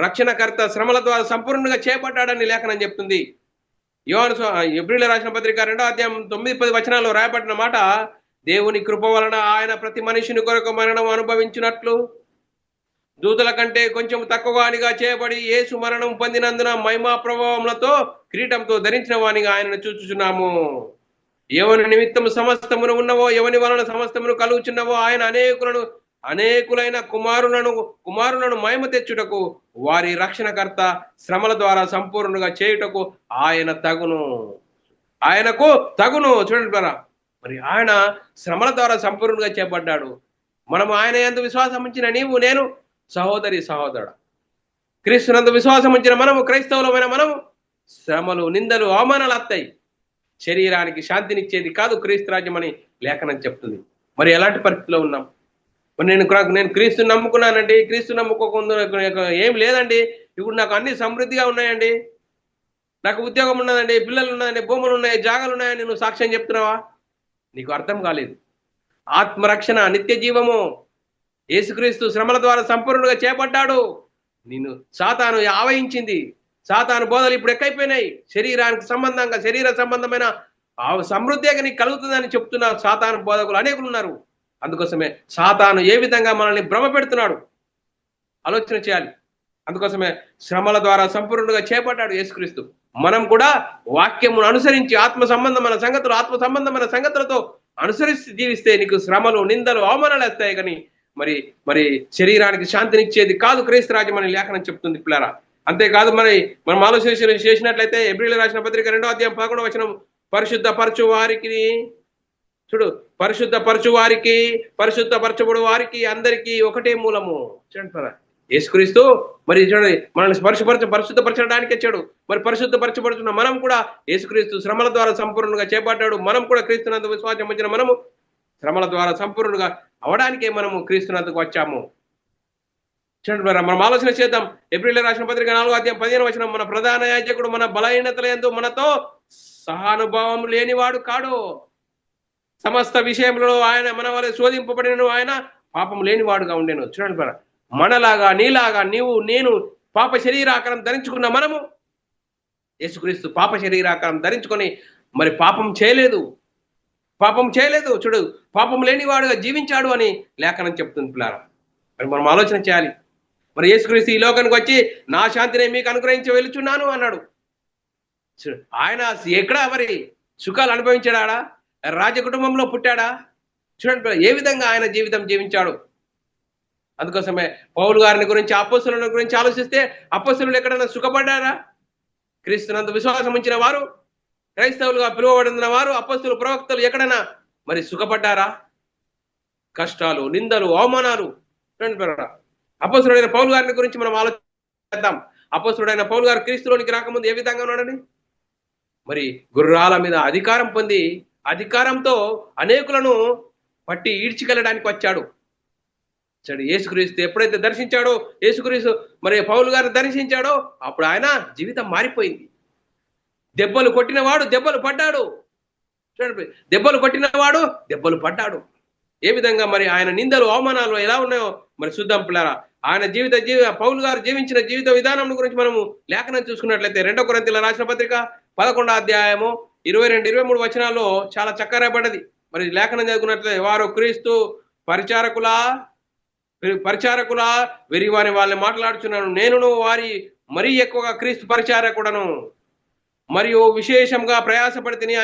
Speaker 1: రక్షణకర్త శ్రమల ద్వారా సంపూర్ణంగా చేపట్టాడని లేఖనం చెప్తుంది. ఎబ్రీయులకు రాసిన పత్రిక 2వ అధ్యాయం 9-10 వచనాల్లో రాయబడిన మాట, దేవుని కృప వలన ఆయన ప్రతి మనిషిని కొరకు మరణం అనుభవించినట్లు దూతల కంటే కొంచెం తక్కువగానిగా చేయబడి యేసు మరణం పొందినందున మహిమా ప్రభావములతో కిరీటంతో ధరించిన వానిగా ఆయనను చూచుచున్నాము. ఎవని నిమిత్తం సమస్తమును ఉన్నవో, ఎవని వలన సమస్తమును కలుగుచున్నవో ఆయన అనేకులైన కుమారులను మహిమ తెచ్చుటకు, వారి రక్షణకర్త శ్రమల ద్వారా సంపూర్ణంగా చేయుటకు ఆయనకు తగును. చూడండి బరా, మరి ఆయన శ్రమల ద్వారా సంపూర్ణంగా చేపడ్డాడు. మనము ఆయన యందు విశ్వాసం ఉంచిన నీవు నేను, సహోదరుడు, క్రీస్తునందు విశ్వాసం ఉంచిన మనము, క్రైస్తవులమైన మనము శ్రమలు, నిందలు, అవమానాలు వస్తాయి. శరీరానికి శాంతినిచ్చేది కాదు క్రీస్తు రాజ్యం అని లేఖనం చెప్తుంది. మరి ఎలాంటి పరిస్థితిలో ఉన్నాం? మరి నేను క్రీస్తుని నమ్ముకున్నానండి, క్రీస్తు నమ్ముకోకుండా ఏం లేదండి, ఇప్పుడు నాకు అన్ని సమృద్ధిగా ఉన్నాయండి, నాకు ఉద్యోగం ఉన్నదండి, పిల్లలు ఉన్నదండి, భూములు ఉన్నాయి, జాగాలు ఉన్నాయని నువ్వు సాక్ష్యం చెప్తున్నావా? నీకు అర్థం కాలేదు. ఆత్మరక్షణ, నిత్య జీవము, యేసుక్రీస్తు శ్రమల ద్వారా సంపూర్ణంగా చేపట్టాడు. నిన్ను సాతాను ఆవహించింది. సాతాను బోధలు ఇప్పుడు ఎక్కువైపోయినాయి. శరీరానికి సంబంధంగా శరీర సంబంధమైన సమృద్ధిగా నీకు కలుగుతుందని చెప్తున్న సాతాను బోధకులు అనేకులు ఉన్నారు. అందుకోసమే సాతాను ఏ విధంగా మనల్ని భ్రమ పెడుతున్నాడు ఆలోచన చేయాలి. అందుకోసమే శ్రమల ద్వారా సంపూర్ణంగా చేపట్టాడు యేసుక్రీస్తు. మనం కూడా వాక్యమును అనుసరించి ఆత్మ సంబంధమైన సంగతులతో అనుసరిస్తే జీవిస్తే నీకు శ్రమలు, నిందలు, అవమానాలు వస్తాయి. కానీ మరి మరి శరీరానికి శాంతినిచ్చేది కాదు క్రీస్తు రాజ్యం అని లేఖనం చెప్తుంది పిల్లరా. అంతేకాదు మనం ఆలోచన చేసినట్లయితే ఎబ్రీయులకు రాసిన పత్రిక 2వ అధ్యాయం 11వ వచనం, పరిశుద్ధపరచు వారికి చూడు, పరిశుద్ధపరచబడు వారికి అందరికీ ఒకటే మూలము. చూడండి యేసుక్రీస్తు మరి చూడండి మనల్ని పరిశుద్ధపరచడానికి వచ్చాడు. మరి పరిశుద్ధపరచబడుతున్న మనం కూడా యేసుక్రీస్తు శ్రమల ద్వారా సంపూర్ణంగా చేపట్టాడు. మనం కూడా క్రీస్తునందు విశ్వాసం వచ్చిన మనము శ్రమల ద్వారా సంపూర్ణంగా అవడానికే మనము క్రీస్తునందుకు వచ్చాము. చూడండి మనం ఆలోచన చేద్దాం. ఎబ్రీయులకు రాసిన పత్రిక 4వ అధ్యాయం 15వ వచనం, మన ప్రధాన యాజకుడు మన బలహీనతల యందు మనతో సహానుభావం లేనివాడు కాడు. సమస్త విషయంలో ఆయన మన వల్ల శోధింపబడిన ఆయన పాపం లేనివాడుగా ఉండేను. చూడండి మనలాగా నీలాగా నేను పాప శరీరాకారం ధరించుకున్న మనము యేసుక్రీస్తు పాప శరీరాకారం ధరించుకొని మరి పాపం చేయలేదు. చూడు, పాపం లేనివాడుగా జీవించాడు అని లేఖనం చెప్తుంది పిల్లారా. మరి మనం ఆలోచన చేయాలి. మరి యేసుక్రీస్తు ఈ లోకానికి వచ్చి నా శాంతిని మీకు అనుగ్రహించి వెళుచున్నాను అన్నాడు. ఆయన ఎక్కడ మరి సుఖాలు అనుభవించాడా? రాజకుటుంబంలో పుట్టాడా? చూడండి ఏ విధంగా ఆయన జీవితం జీవించాడు. అందుకోసమే పౌలు గారిని గురించి, అపోస్తలుల గురించి ఆలోచిస్తే అపోస్తలులు ఎక్కడైనా సుఖపడ్డారా? క్రీస్తునందు విశ్వాసం ఉంచిన వారు, క్రైస్తవులుగా పిలువబడిన వారు, అపోస్తలు, ప్రవక్తలు ఎక్కడైనా మరి సుఖపడ్డారా? కష్టాలు, నిందలు, అవమానాలు. అపోస్తలుడైన పౌలు గారిని గురించి మనం ఆలోచిద్దాం. అపోస్తలుడైన పౌలు గారు క్రీస్తులోనికి రాకముందు ఏ విధంగా ఉన్నాడని? మరి గుర్రాల మీద అధికారం పొంది అధికారంతో అనేకులను పట్టి ఈడ్చికెళ్ళడానికి వచ్చాడు. యేసుక్రీస్తు ఎప్పుడైతే దర్శించాడో, యేసుక్రీస్తు మరి పౌలు గారిని దర్శించాడో అప్పుడు ఆయన జీవితం మారిపోయింది. దెబ్బలు కొట్టినవాడు దెబ్బలు పడ్డాడు. చూడండి, దెబ్బలు పడ్డాడు. ఏ విధంగా మరి ఆయన నిందలు, అవమానాలు ఎలా ఉన్నాయో మరి చూద్దాం పిల్లరా. ఆయన పౌలు గారు జీవించిన జీవిత విధానం గురించి మనము లేఖనం చూసుకున్నట్లయితే 2 కొరింథీయులకు రాసిన పత్రిక 11వ అధ్యాయము 22-23 వచనాల్లో చాలా చక్కగా రాయబడ్డది. మరి లేఖనం చదువుకున్నట్లయితే, వారు క్రీస్తు పరిచారకులా వెరివాని వాళ్ళని మాట్లాడుచున్నాను, నేనును వారి మరీ ఎక్కువగా క్రీస్తు పరిచారకుడను, మరియు విశేషంగా ప్రయాసపడితిని,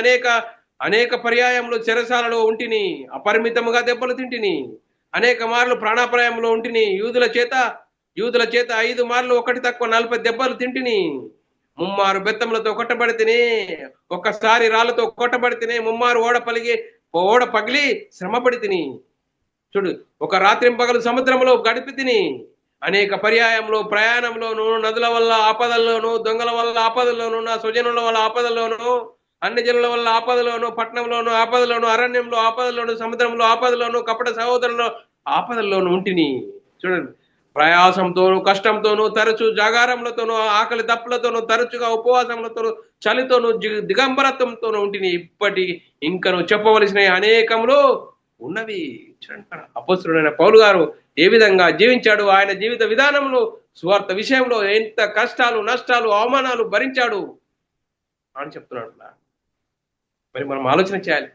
Speaker 1: అనేక పర్యాయములు చెరసాలలో ఉంటిని, అపరిమితముగా దెబ్బలు తింటిని, అనేక మార్లు ప్రాణాపాయంలో ఉంటిని, యూదుల చేత 5 మార్లు ఒకటి తక్కువ 40 దెబ్బలు తింటిని, 3 బెత్తములతో కొట్టబడితిని, ఒక్కసారి రాళ్లతో కొట్టబడితిని, 3 ఓడ పగిలి శ్రమపడి తిని. చూడు, ఒక రాత్రింపగలు సముద్రంలో గడిపి తిని, అనేక పర్యాయంలో ప్రయాణంలోను, నదుల వల్ల ఆపదల్లోను, దొంగల వల్ల ఆపదల్లోను, నా స్వజనుల వల్ల ఆపదల్లోను, అన్ని జనుల వల్ల ఆపదలోను, పట్టణంలోను ఆపదలోను, అరణ్యంలో ఆపదలోను, సముద్రంలో ఆపదలోను, కపట సహోదరుల ఆపదల్లోను ఉంటిని. చూడండి, ప్రయాసంతోను, కష్టంతోను, తరచు జాగారములతోనూ, ఆకలి దప్పులతోనూ, తరచుగా ఉపవాసములతోనూ, చలితోనూ, దిగంబరత్వంతోనూ ఉంటిని. ఇప్పటి ఇంకను చెప్పవలసిన అనేకములు ఉన్నవి. అపోస్తలుడైన పౌలు గారు ఏ విధంగా జీవించాడు, ఆయన జీవిత విధానంలో సువార్త విషయంలో ఎంత కష్టాలు, నష్టాలు, అవమానాలు భరించాడు అని చెప్తున్నాడు. మరి మనం ఆలోచన చేయాలి.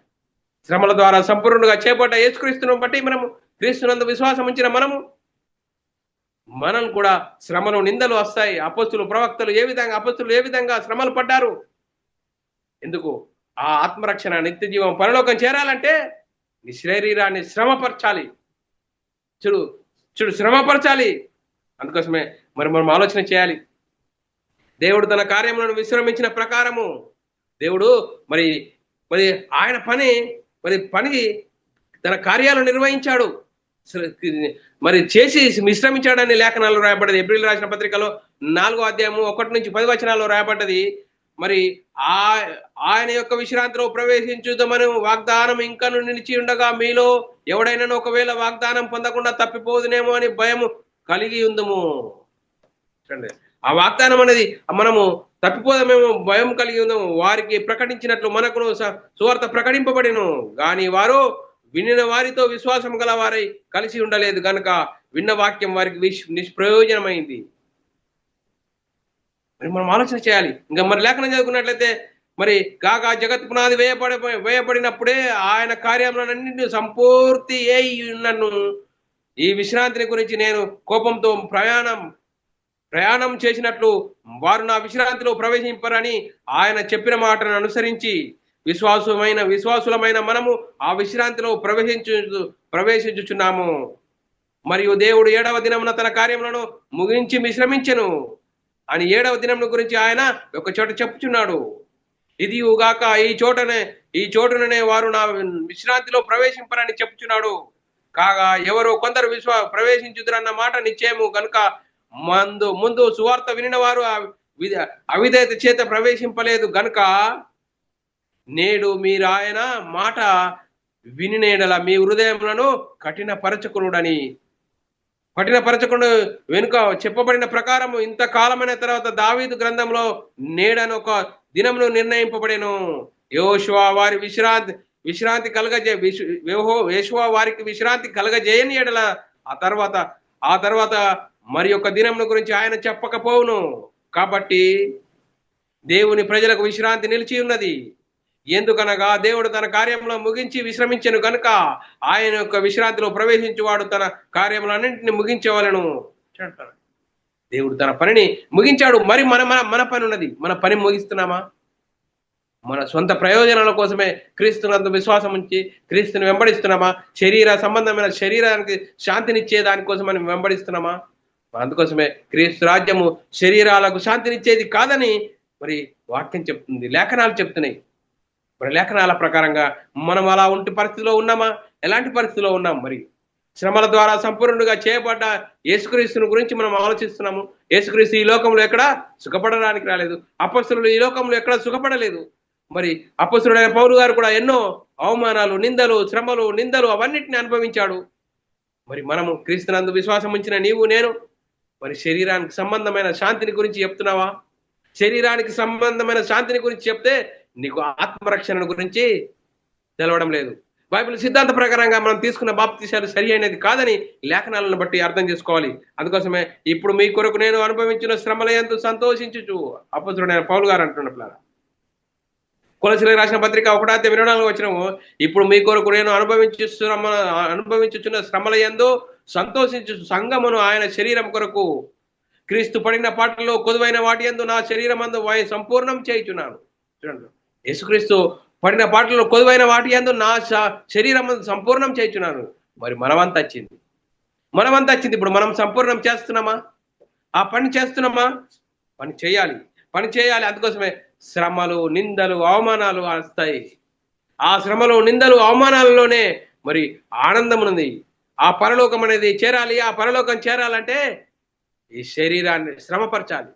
Speaker 1: శ్రమల ద్వారా సంపూర్ణంగా చేపట్ట యేసుక్రీస్తును బట్టి మనము, క్రీస్తునందు విశ్వాసం ఉంచిన మనం కూడా శ్రమలు, నిందలు వస్తాయి. అపోస్తలులు ఏ విధంగా శ్రమలు పడ్డారు? ఎందుకు? ఆ ఆత్మరక్షణ, నిత్య జీవం, పరలోకం చేరాలంటే నీ శరీరాన్ని శ్రమపరచాలి. చూడు శ్రమపరచాలి. అందుకోసమే మరి మనం ఆలోచన చేయాలి. దేవుడు తన కార్యములను విశ్రమించిన ప్రకారము దేవుడు మరి ఆయన పని తన కార్యాలు నిర్వహించాడు, మరి చేసి విశ్రమించాడని లేఖనాల్లో రాయబడ్డది. ఎబ్రీయులకు రాసిన పత్రికలో 4వ అధ్యాయము 1-10 వచనాల్లో రాయబడ్డది. మరి ఆయన యొక్క విశ్రాంతిలో ప్రవేశించుదామని వాగ్దానం ఇంకను నిలిచి ఉండగా, మీలో ఎవడైనా ఒకవేళ వాగ్దానం పొందకుండా తప్పిపోదునేమో అని భయము కలిగి ఉందము. చూడండి, ఆ వాగ్దానం అనేది మనము తప్పిపోదామేమో భయం కలిగి ఉందాము. వారికి ప్రకటించినట్లు మనకును సువార్త ప్రకటింపబడిను, కానీ వారు వినిన వారితో విశ్వాసం గల వారై కలిసి ఉండలేదు గనుక విన్న వాక్యం వారికి నిష్ప్రయోజనమైంది. మరి మనం ఆలోచన చేయాలి. ఇంకా మరి లేఖనం చదువుకున్నట్లయితే మరి కాగా జగత్ పునాది వేయబడినప్పుడే ఆయన కార్యములన్నింటినీ సంపూర్తి అయి ఉన్నను. ఈ విశ్రాంతిని గురించి నేను కోపంతో ప్రయాణం చేసినట్లు వారు నా విశ్రాంతిలో ప్రవేశింపరని ఆయన చెప్పిన మాటను అనుసరించి విశ్వాసులమైన మనము ఆ విశ్రాంతిలో ప్రవేశించుచున్నాము. మరియు దేవుడు 7వ దినమున తన కార్యములను ముగించి విశ్రమించెను అని 7వ దినమును గురించి ఆయన ఒక చోట చెప్పుచున్నాడు. ఇది ఉగాక ఈ చోటుననే వారు నా విశ్రాంతిలో ప్రవేశింపరని చెప్పుచున్నాడు. కాగా ఎవరో కొందరు ప్రవేశించుదురన్న మాట నిశ్చయము గనుక ముందు సువార్త వినిన వారు అవిధేయత చేత ప్రవేశింపలేదు గనుక నేడు మీరు ఆయన మాట వినినేడల మీ హృదయములను కఠినపరచకుడు వెనుక చెప్పబడిన ప్రకారము ఇంతకాలమైన తర్వాత దావీదు గ్రంథంలో నేడను ఒక దినమును నిర్ణయింపబడేను. యెహోషువ వారి విశ్రాంతి వారికి విశ్రాంతి కలగజేయని ఎడల ఆ తర్వాత మరి ఒక దినమును గురించి ఆయన చెప్పకపోవును. కాబట్టి దేవుని ప్రజలకు విశ్రాంతి నిలిచి ఉన్నది. ఎందుకనగా దేవుడు తన కార్యంలో ముగించి విశ్రమించెను కనుక ఆయన యొక్క విశ్రాంతిలో ప్రవేశించేవాడు తన కార్యములన్నింటినీ ముగించవలను. దేవుడు తన పనిని ముగించాడు. మరి మన పని ఉన్నది. మన పని ముగిస్తున్నామా? మన సొంత ప్రయోజనాల కోసమే క్రీస్తునందు విశ్వాసం ఉంచి క్రీస్తుని వెంబడిస్తున్నామా? శరీరానికి శాంతినిచ్చే దానికోసం మనం వెంబడిస్తున్నామా? అందుకోసమే క్రీస్తు రాజ్యము శరీరాలకు శాంతినిచ్చేది కాదని మరి వాక్యం చెప్తుంది, లేఖనాలు చెప్తున్నాయి. మరి లేఖనాల ప్రకారంగా మనం అలా ఉంటే పరిస్థితిలో ఉన్నామా? ఎలాంటి పరిస్థితిలో ఉన్నాం? మరి శ్రమల ద్వారా సంపూర్ణుడిగా చేయబడ్డ యేసుక్రీస్తుని గురించి మనం ఆలోచిస్తున్నాము. యేసుక్రీస్తు ఈ లోకంలో ఎక్కడ సుఖపడడానికి రాలేదు. అపొస్తలులు ఈ లోకంలో ఎక్కడ సుఖపడలేదు. మరి అపొస్తలుడైన పౌలు గారు కూడా ఎన్నో అవమానాలు, నిందలు అవన్నిటిని అనుభవించాడు. మరి మనము క్రీస్తునందు విశ్వాసం ఉంచిన నీవు నేను మరి శరీరానికి సంబంధమైన శాంతిని గురించి చెప్తున్నావా? శరీరానికి సంబంధమైన శాంతిని గురించి చెప్తే నీకు ఆత్మరక్షణ గురించి తెలవడం లేదు. బైబిల్ సిద్ధాంత ప్రకారంగా మనం తీసుకున్న బాప్తిసాలు సరి అయినది కాదని లేఖనాలను బట్టి అర్థం చేసుకోవాలి. అందుకోసమే ఇప్పుడు మీ కొరకు నేను అనుభవించిన శ్రమల యందు సంతోషించుచు అపొస్తలుడైన పౌలు గారు అంటున్నట్ల కొలసీలకు రాసిన పత్రిక 1:24 వచనము, ఇప్పుడు మీ కొరకు నేను అనుభవించుచున్న శ్రమల యందు సంతోషించు సంఘమును ఆయన శరీరం కొరకు క్రీస్తు పడిన పాటల్లో కొదువైన వాటి యందు నా శరీరమందు సంపూర్ణం చేయుచున్నాను. చూడండి, యేసుక్రీస్తు పడిన పాటల్లో కొదువైన వాటి యందు నా శరీరం సంపూర్ణం చేయుచున్నాను. మరి మనమంతా వచ్చింది. ఇప్పుడు మనం సంపూర్ణం చేస్తున్నామా? ఆ పని చేస్తున్నామా? పని చేయాలి. అందుకోసమే శ్రమలు, నిందలు, అవమానాలు వస్తాయి. ఆ శ్రమలు, నిందలు, అవమానాలలోనే మరి ఆనందం ఉంది. ఆ పరలోకం అనేది చేరాలి. ఆ పరలోకం చేరాలంటే ఈ శరీరాన్ని శ్రమపరచాలి.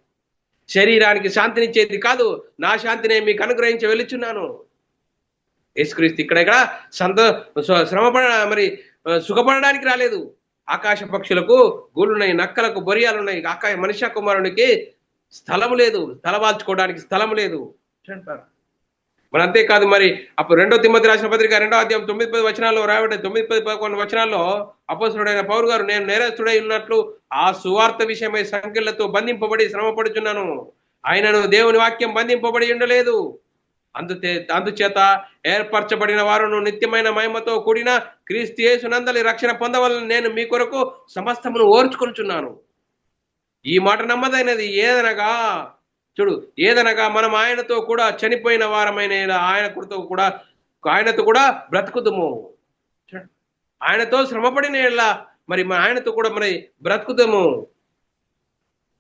Speaker 1: శరీరానికి శాంతినిచ్చేది కాదు, నా శాంతిని మీకు అనుగ్రహించి వెళుచున్నాను. యేసుక్రీస్తు ఇక్కడ మరి సుఖపడడానికి రాలేదు. ఆకాశ పక్షులకు గూళ్ళున్నాయి, నక్కలకు బొరియాలున్నాయి. మనుష్య కుమారునికి స్థలము లేదు, తలవాల్చుకోవడానికి స్థలము లేదు. మరి అంతేకాదు, మరి అప్పుడు 2 తిమోతి రాసిన పత్రిక 2వ అధ్యాయం 9-10 వచనాల్లో రాయబడ్డ 9-11 వచనాల్లో అపొస్తలుడైన పౌలు గారు నేను నేరస్తుడై ఉన్నట్లు ఆ సువార్త విషయమై సంఖ్యలతో బంధింపబడి శ్రమపడుచున్నాను. ఆయనను దేవుని వాక్యం బంధింపబడి ఉండలేదు. అందుచేత ఏర్పరచబడిన వారును నిత్యమైన మహిమతో కూడిన క్రీస్తు యేసునందలి రక్షణ పొందవలని నేను మీ కొరకు సమస్తమును ఓర్చుకొనుచున్నాను. ఈ మాట నమ్మదైనది. ఏదనగా మనం ఆయనతో కూడా చనిపోయిన వారమైన ఆయనతో కూడా బ్రతుకుదుము. ఆయనతో శ్రమపడిన మరి ఆయనతో కూడా మరి బ్రతుకుదాము.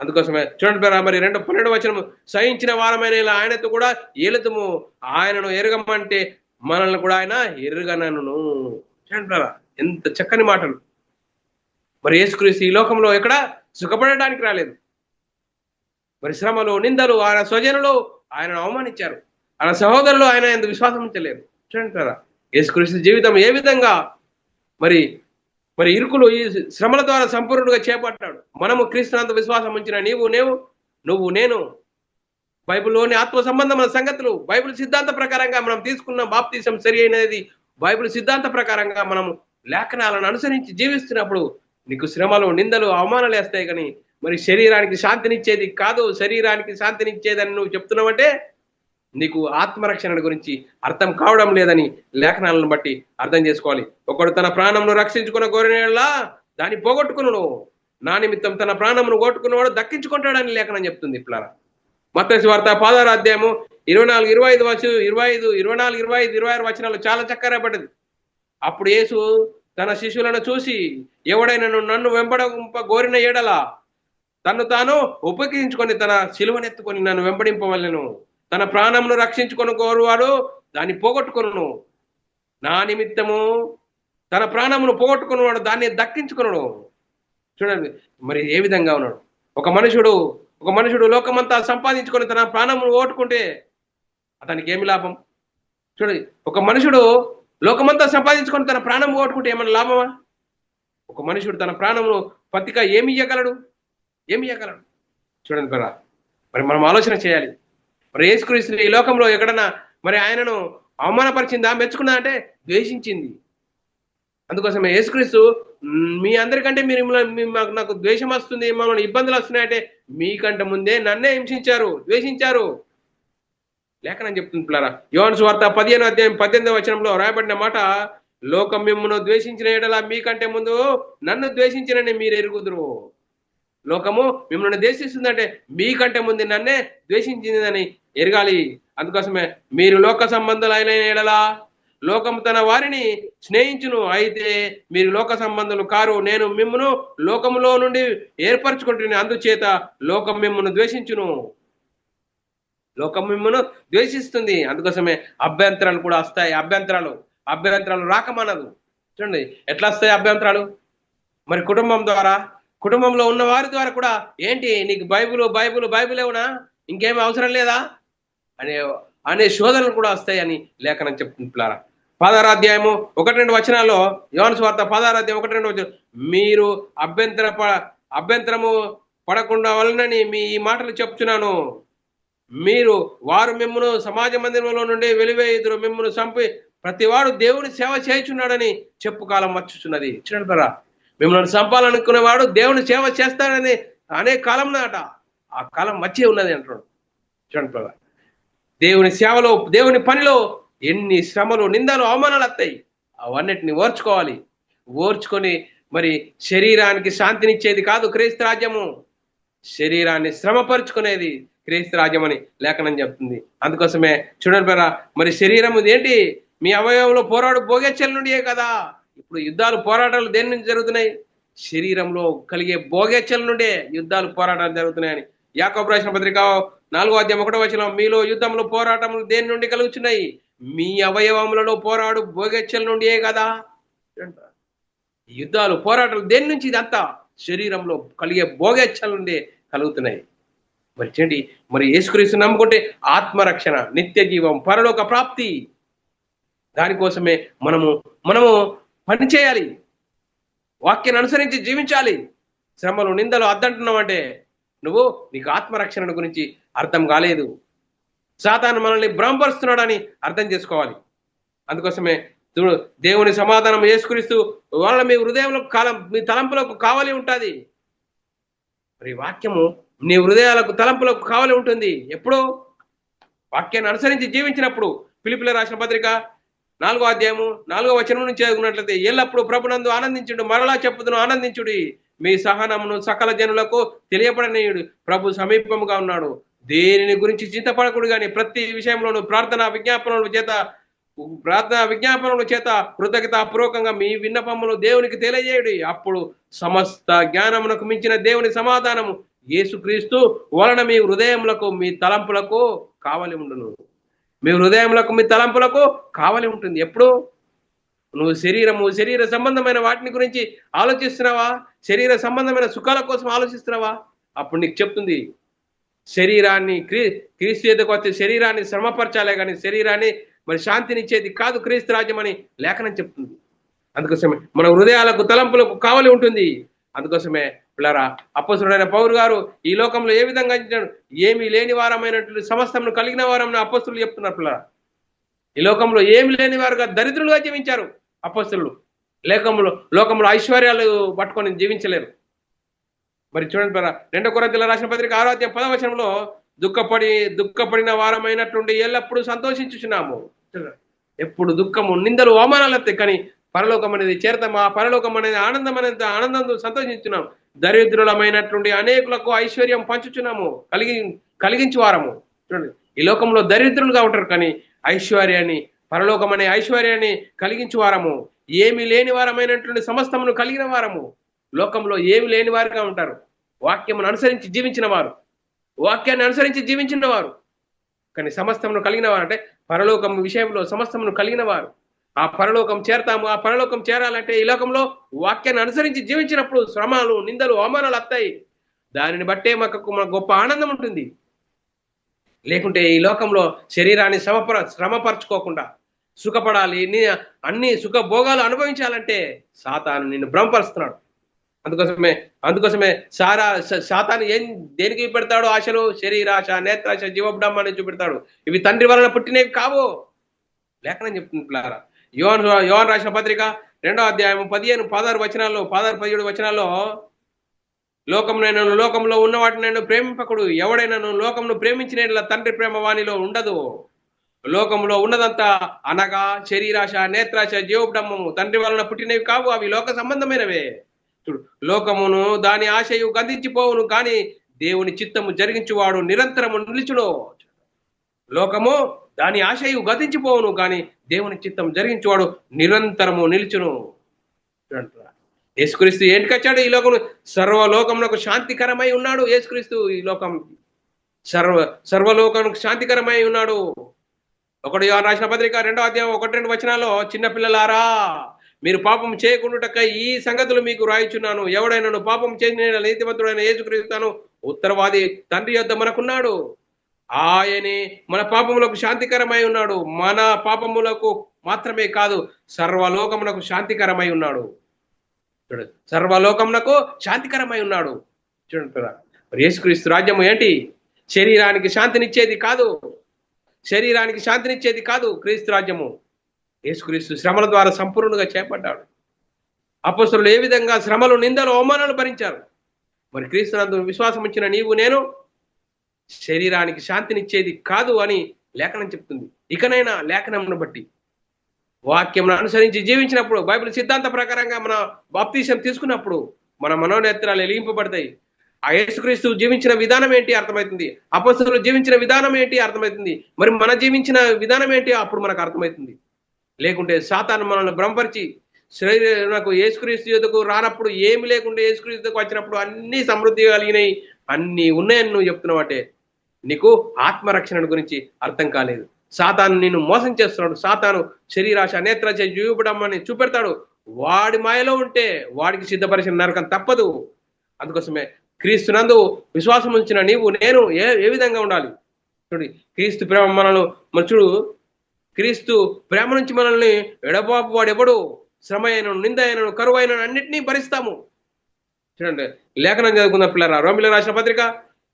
Speaker 1: అందుకోసమే చూడండి మరి 2:12 వచనము, సహించిన వారమైన ఆయనతో కూడా ఏలుతుము. ఆయనను ఎరగమంటే మనల్ని కూడా ఆయన ఎరుగనను. చూడండి ఎంత చక్కని మాటలు. మరి యేసుక్రీస్తు ఈ లోకంలో ఎక్కడ సుఖపడడానికి రాలేదు. మరి శ్రమలు, నిందలు, ఆయన స్వజనులు ఆయనను అవమానించారు. ఆయన సహోదరులు ఆయన ఎందుకు విశ్వాసం ఉంచలేరు. చూడండి యేసుక్రీస్తు జీవితం ఏ విధంగా మరి ఇరుకులు ఈ శ్రమల ద్వారా సంపూర్ణంగా చేపట్టాడు. మనము క్రీస్తునందు విశ్వాసం ఉంచిన నువ్వు నేను బైబిల్లోని ఆత్మ సంబంధమైన సంగతులు, బైబిల్ సిద్ధాంత ప్రకారంగా మనం తీసుకున్న బాప్తిసం సరి అయినది బైబిల్ సిద్ధాంత ప్రకారంగా మనం లేఖనాలను అనుసరించి జీవిస్తున్నప్పుడు నీకు శ్రమలు, నిందలు, అవమానాలు వేస్తాయి. కానీ మరి శరీరానికి శాంతినిచ్చేది కాదు. శరీరానికి శాంతినిచ్చేదని నువ్వు చెప్తున్నావంటే నీకు ఆత్మరక్షణ గురించి అర్థం కావడం లేదని లేఖనాలను బట్టి అర్థం చేసుకోవాలి. ఒకడు తన ప్రాణంను రక్షించుకున్న గొర్రెలా దాన్ని పోగొట్టుకును, నా నిమిత్తం తన ప్రాణమును పోగొట్టుకున్నవాడు దక్కించుకుంటాడని లేఖనం చెప్తుంది. ఇట్లా మత్తయి సువార్త 16వ అధ్యాయము 24, 25 వచనాలు చాలా చక్కగా పడ్డది. అప్పుడు యేసు తన శిష్యులను చూసి, ఎవడైనా నన్ను వెంబడింప గోరిన ఎడల తను తాను ఉపయోగించుకొని తన శిలువనెత్తుకొని నన్ను వెంబడింపవలెను. తన ప్రాణమును రక్షించుకొని కోరువాడు దాన్ని పోగొట్టుకొనును. నా నిమిత్తము తన ప్రాణమును పోగొట్టుకున్నవాడు దాన్ని దక్కించుకొనును. చూడండి మరి ఏ విధంగా ఉన్నాడు. ఒక మనుషుడు లోకమంతా సంపాదించుకొని తన ప్రాణమును పోగొట్టుకుంటే అతనికి ఏమి లాభం? చూడండి, ఒక మనుషుడు లోకమంతా సంపాదించుకొని తన ప్రాణం పోగొట్టుకుంటే ఏమైనా లాభమా? ఒక మనుషుడు తన ప్రాణమును పత్తిగా ఏమి ఇయ్యగలడు? చూడండి మరి మనం ఆలోచన చేయాలి. మరి యేసుక్రీస్తు ఈ లోకంలో ఎక్కడన్నా మరి ఆయనను అవమానపరిచిందా, మెచ్చుకున్నా అంటే ద్వేషించింది. అందుకోసమే యేసుక్రీస్తు మీ అందరికంటే నాకు ద్వేషం వస్తుంది, మమ్మల్ని ఇబ్బందులు వస్తున్నాయంటే మీకంటే ముందే నన్నే హింసించారు, ద్వేషించారు. లేఖనం చెప్తుంది పిల్లరా. యోహాను సువార్త 15వ అధ్యాయం 18వ వచనంలో రాయబడిన మాట, లోకం మిమ్మును ద్వేషించిన ఎడల మీకంటే ముందు నన్ను ద్వేషించినని మీరు ఎరుగుదురు. లోకము మిమ్మల్ని ద్వేషిస్తుందంటే మీకంటే ముందు నన్నే ద్వేషించిందని ఎరగాలి. అందుకోసమే మీరు లోక సంబంధులైన ఎడల లోకము తన వారిని స్నేహించును, అయితే మీరు లోక సంబంధులు కారు, నేను మిమ్మును లోకములో నుండి ఏర్పరచుకుంటున్నాను, అందుచేత లోకం మిమ్మును ద్వేషించును. లోకం మిమ్మును ద్వేషిస్తుంది. అందుకోసమే అభ్యంతరాలు కూడా వస్తాయి. అభ్యంతరాలు రాకమనదు. చూడండి ఎట్లా వస్తాయి అభ్యంతరాలు? మరి కుటుంబంలో ఉన్న వారి ద్వారా కూడా, ఏంటి నీకు బైబిల్ ఏమన్నా, ఇంకేమీ అవసరం లేదా అనే శోధనలు కూడా వస్తాయని లేఖనం చెప్తుంది పిల్లారా. 16వ అధ్యాయము 1-2 వచనాల్లో, యోహాను సువార్త 16వ అధ్యాయం 1-2 వచనం, మీరు అభ్యంతరము పడకుండా వలనని ఈ మాటలు చెప్తున్నాను. వారు మిమ్మును సమాజ మందిరంలో నుండి వెలివేయుదురు, మిమ్మును చంపి ప్రతివాడు దేవుని సేవ చేయుచున్నాడని చెప్పు కాలం వచ్చుచున్నది. చూడండి, మిమ్మల్ని చంపాలనుకునేవాడు దేవుని సేవ చేస్తాడని అనే కాలం నాట, ఆ కాలం వచ్చే ఉన్నది అంటున్నాడు. చూడండి, దేవుని సేవలో, దేవుని పనిలో ఎన్ని శ్రమలు, నిందలు, అవమానాలు వస్తాయి. అవన్నిటిని ఓర్చుకొని మరి శరీరానికి శాంతినిచ్చేది కాదు క్రీస్తు రాజ్యము, శరీరాన్ని శ్రమపరుచుకునేది క్రీస్తు రాజ్యం అని లేఖనం చెప్తుంది. అందుకోసమే చూడండి మరి శరీరం ఏంటి? మీ అవయవంలో పోరాడు భోగేచ్ఛల నుండియే కదా. ఇప్పుడు యుద్ధాలు, పోరాటాలు దేని నుంచి జరుగుతున్నాయి? శరీరంలో కలిగే భోగేచ్ఛల నుండే యుద్ధాలు, పోరాటాలు జరుగుతున్నాయని యాకోబు రాసిన పత్రిక 4వ అధ్యాయం 1వ వచనం, మీలో యుద్ధములు, పోరాటములు దేని నుండి కలుగుతున్నాయి? మీ అవయవములలో పోరాడు భోగేచ్ఛల నుండియే కదా. యుద్ధాలు, పోరాటాలు దేని నుంచి? ఇదంతా శరీరంలో కలిగే భోగేచ్ఛల నుండి కలుగుతున్నాయి. మరి చేయండి, మరి యేసుక్రీస్తు నమ్ముకుంటే ఆత్మరక్షణ, నిత్య జీవం, పరలోక ప్రాప్తి. దానికోసమే మనము పని చేయాలి, వాక్యాన్ని అనుసరించి జీవించాలి. శ్రమలు, నిందలు అద్దంటున్నావంటే నీకు ఆత్మరక్షణ గురించి అర్థం కాలేదు. సాతాను మనల్ని భ్రమపరుస్తున్నాడని అర్థం చేసుకోవాలి. అందుకోసమే దేవుని సమాధానం యేసుక్రీస్తు వాళ్ళ మీ హృదయంలో మీ తలంపులకు కావాలి ఉంటుంది. మరి వాక్యము నీ హృదయాలకు, తలంపులకు కావాలి ఉంటుంది. ఎప్పుడు? వాక్యాన్ని అనుసరించి జీవించినప్పుడు. ఫిలిప్పీయులకు రాసిన పత్రిక 4వ అధ్యాయము 4వ వచనం నుంచి చదువుకున్నట్లయితే, ఎల్లప్పుడూ ప్రభునందు ఆనందించుడు, మరలా చెప్పుదును ఆనందించుడి, మీ సహనమును సకల జనులకు తెలియపడనీయుడు, ప్రభు సమీపముగా ఉన్నాడు. దేనిని గురించి చింతపడకూడదు కానీ ప్రతి విషయంలోనూ ప్రార్థనా విజ్ఞాపనముల చేత కృతజ్ఞతాపూర్వకంగా మీ విన్నపములు దేవునికి తెలియజేయుడి. అప్పుడు సమస్త జ్ఞానమునకు మించిన దేవుని సమాధానము యేసుక్రీస్తు వలన మీ హృదయములకు, మీ తలంపులకు కావలి ఉండును. మీ హృదయములకు, మీ తలంపులకు కావలి ఉంటుంది. ఎప్పుడు? నువ్వు శరీర సంబంధమైన వాటిని గురించి ఆలోచిస్తున్నావా? శరీర సంబంధమైన సుఖాల కోసం ఆలోచిస్తున్నావా? అప్పుడు నీకు చెప్తుంది, శరీరాన్ని క్రీస్తు ఎదుకు వచ్చే శరీరాన్ని శ్రమపరచాలే కానీ శరీరాన్ని మరి శాంతినిచ్చేది కాదు క్రీస్తు రాజ్యం అని లేఖనం చెప్తుంది. అందుకోసమే మన హృదయాలకు, తలంపులకు కావలి ఉంటుంది. అందుకోసమే పిల్లరా, అపొస్తలుడైన పౌలు గారు ఈ లోకంలో ఏ విధంగా ఏమీ లేని వారమైనటువంటి సమస్తమును కలిగిన వారమని అపొస్తలులు చెప్తున్నారు. పిల్లరా, ఈ లోకంలో ఏమి లేని వారుగా దరిద్రులుగా జీవించారు అపొస్తలులు. లోకంలో ఐశ్వర్యాలు పట్టుకొని జీవించలేరు. మరి చూడండి 2 కొరింథీయులకు రాసిన పత్రిక 6వ అధ్యాయం 10వ వచనంలో దుఃఖపడిన వారమైనట్లుండి ఎల్లప్పుడూ సంతోషించుచున్నాము. ఎప్పుడు దుఃఖము, నిందలు, అవమానాలు వస్తాయి, కానీ పరలోకం అనేది చేరతాం. ఆ పరలోకం అనేది ఆనందంతో సంతోషించున్నాము. దరిద్రులమైనట్లుండి అనేకులకు ఐశ్వర్యం పంచుచున్నాము, కలిగించు వారము. చూడండి, ఈ లోకంలో దరిద్రులుగా ఉంటారు, కానీ ఐశ్వర్యాన్ని, పరలోకం అనే ఐశ్వర్యాన్ని కలిగించు వారము. ఏమి లేని వారమైనటువంటి సమస్తమును కలిగిన వారము. లోకంలో ఏమి లేని వారుగా ఉంటారు. వాక్యాన్ని అనుసరించి జీవించిన వారు, కానీ సమస్తమును కలిగిన వారు అంటే పరలోకం విషయంలో సమస్తమును కలిగిన వారు. ఆ పరలోకం చేరతాము. ఆ పరలోకం చేరాలంటే ఈ లోకంలో వాక్యాన్ని అనుసరించి జీవించినప్పుడు శ్రమలు, నిందలు, అవమానాలు వస్తాయి. దానిని బట్టే మనకు గొప్ప ఆనందం ఉంటుంది. లేకుంటే ఈ లోకంలో శరీరాన్ని శ్రమపరచుకోకుండా సుఖపడాలి, అన్ని సుఖ భోగాలు అనుభవించాలంటే సాతాను నిన్ను భ్రమపరుస్తున్నాడు. అందుకోసమే సాతాను దేనికి పెడతాడు? ఆశలు, శరీరాశ, నేత్రాశ, జీవబ్రహ్మ అని చూపెడతాడు. ఇవి తండ్రి వలన పుట్టినవి కావు. లేఖనం చెప్తుంది పిల్లారా. యోహాను రాసిన పత్రిక 2వ అధ్యాయం 16 వచనాల్లో లోకంలో ఉన్న వాటిని నేను ప్రేమింపకుడు, ఎవడైనాను లోకంను ప్రేమించిన తండ్రి ప్రేమ వానిలో ఉండదు. లోకంలో ఉన్నదంతా అనగా శరీరాశ, నేత్రాశ, జీవబ్రహ్మము తండ్రి వలన పుట్టినవి కావు, అవి లోక సంబంధమైనవే. చూడు, లోకమును దాని ఆశయు గతించిపోవును, కానీ దేవుని చిత్తము జరిగించువాడు నిరంతరము నిలుచును. లోకము దాని ఆశయు గతించిపోవును, కానీ దేవుని చిత్తం జరిగించువాడు నిరంతరము నిలుచును. యేసుక్రీస్తు ఏంటికొచ్చాడు? ఈ లోకము సర్వలోకమునకు శాంతికరమై ఉన్నాడు. యేసుక్రీస్తు ఈ లోకం సర్వలోకమునకు శాంతికరమై ఉన్నాడు. 1 యోహాను రాసిన పత్రిక 2వ అధ్యాయం 1-2 వచనాల్లో, చిన్నపిల్లలారా మీరు పాపం చేయకుండాటకై ఈ సంగతులు మీకు రాయిచున్నాను. ఎవడైనాను పాపం చేసిన నీతిమంతుడైన యేసుక్రీస్తును ఉత్తరవాది తండ్రి యొద్ద మనకున్నాడు. ఆయనే మన పాపములకు శాంతికరమై ఉన్నాడు. మన పాపములకు మాత్రమే కాదు, సర్వలోకమునకు శాంతికరమై ఉన్నాడు. చూడండి, సర్వలోకమునకు శాంతికరమై ఉన్నాడు. చూడండి, మరి యేసుక్రీస్తు రాజ్యము ఏంటి? శరీరానికి శాంతినిచ్చేది కాదు క్రీస్తు రాజ్యము. యేసుక్రీస్తు శ్రమల ద్వారా సంపూర్ణంగా చేపట్టాడు. అపొస్తలులు ఏ విధంగా శ్రమలు, నిందలు, అవమానాలు భరించారు. మరి క్రీస్తునందు విశ్వాసం ఉంచిన నీవు నేను శరీరానికి శాంతినిచ్చేది కాదు అని లేఖనం చెప్తుంది. ఇకనైనా లేఖనంను బట్టి వాక్యం అనుసరించి జీవించినప్పుడు, బైబిల్ సిద్ధాంత ప్రకారంగా మన బాప్తీసం తీసుకున్నప్పుడు మన మనోనేత్రాలు వెలిగింపబడతాయి. ఆ యేసుక్రీస్తు జీవించిన విధానం ఏంటి అర్థమవుతుంది. అపొస్తలులు జీవించిన విధానం ఏంటి అర్థమవుతుంది. మరి మన జీవించిన విధానం ఏంటి అప్పుడు మనకు అర్థమవుతుంది. లేకుంటే సాతాను మనల్ని భ్రమపరిచి శరీరకు యేసుక్రీస్తు యొద్దకు రానప్పుడు ఏమి లేకుండా యేసుక్రీస్తుకు వచ్చినప్పుడు అన్ని సమృద్ధి కలిగినాయి, అన్ని ఉన్నాయని నువ్వు చెప్తున్నావు అంటే నీకు ఆత్మరక్షణ గురించి అర్థం కాలేదు. సాతాను నిన్ను మోసం చేస్తున్నాడు. సాతాను శరీరాశ, నేత్రాశ, జీవబడమని చూపెడతాడు. వాడి మాయలో ఉంటే వాడికి సిద్ధపరిచిన నరకం తప్పదు. అందుకోసమే క్రీస్తునందు విశ్వాసం ఉంచిన నీవు నేను ఏ విధంగా ఉండాలి? చూడు, క్రీస్తు ప్రేమ చూడు, క్రీస్తు ప్రేమ నుంచి మనల్ని ఎడబాపు వాడెవడు? శ్రమ అయినను, నింద అయినను, కరువు అయినను అన్నింటినీ భరిస్తాము. చూడండి, లేఖనం చదువుకున్న పిల్లరా, రోమిలకు రాసిన పత్రిక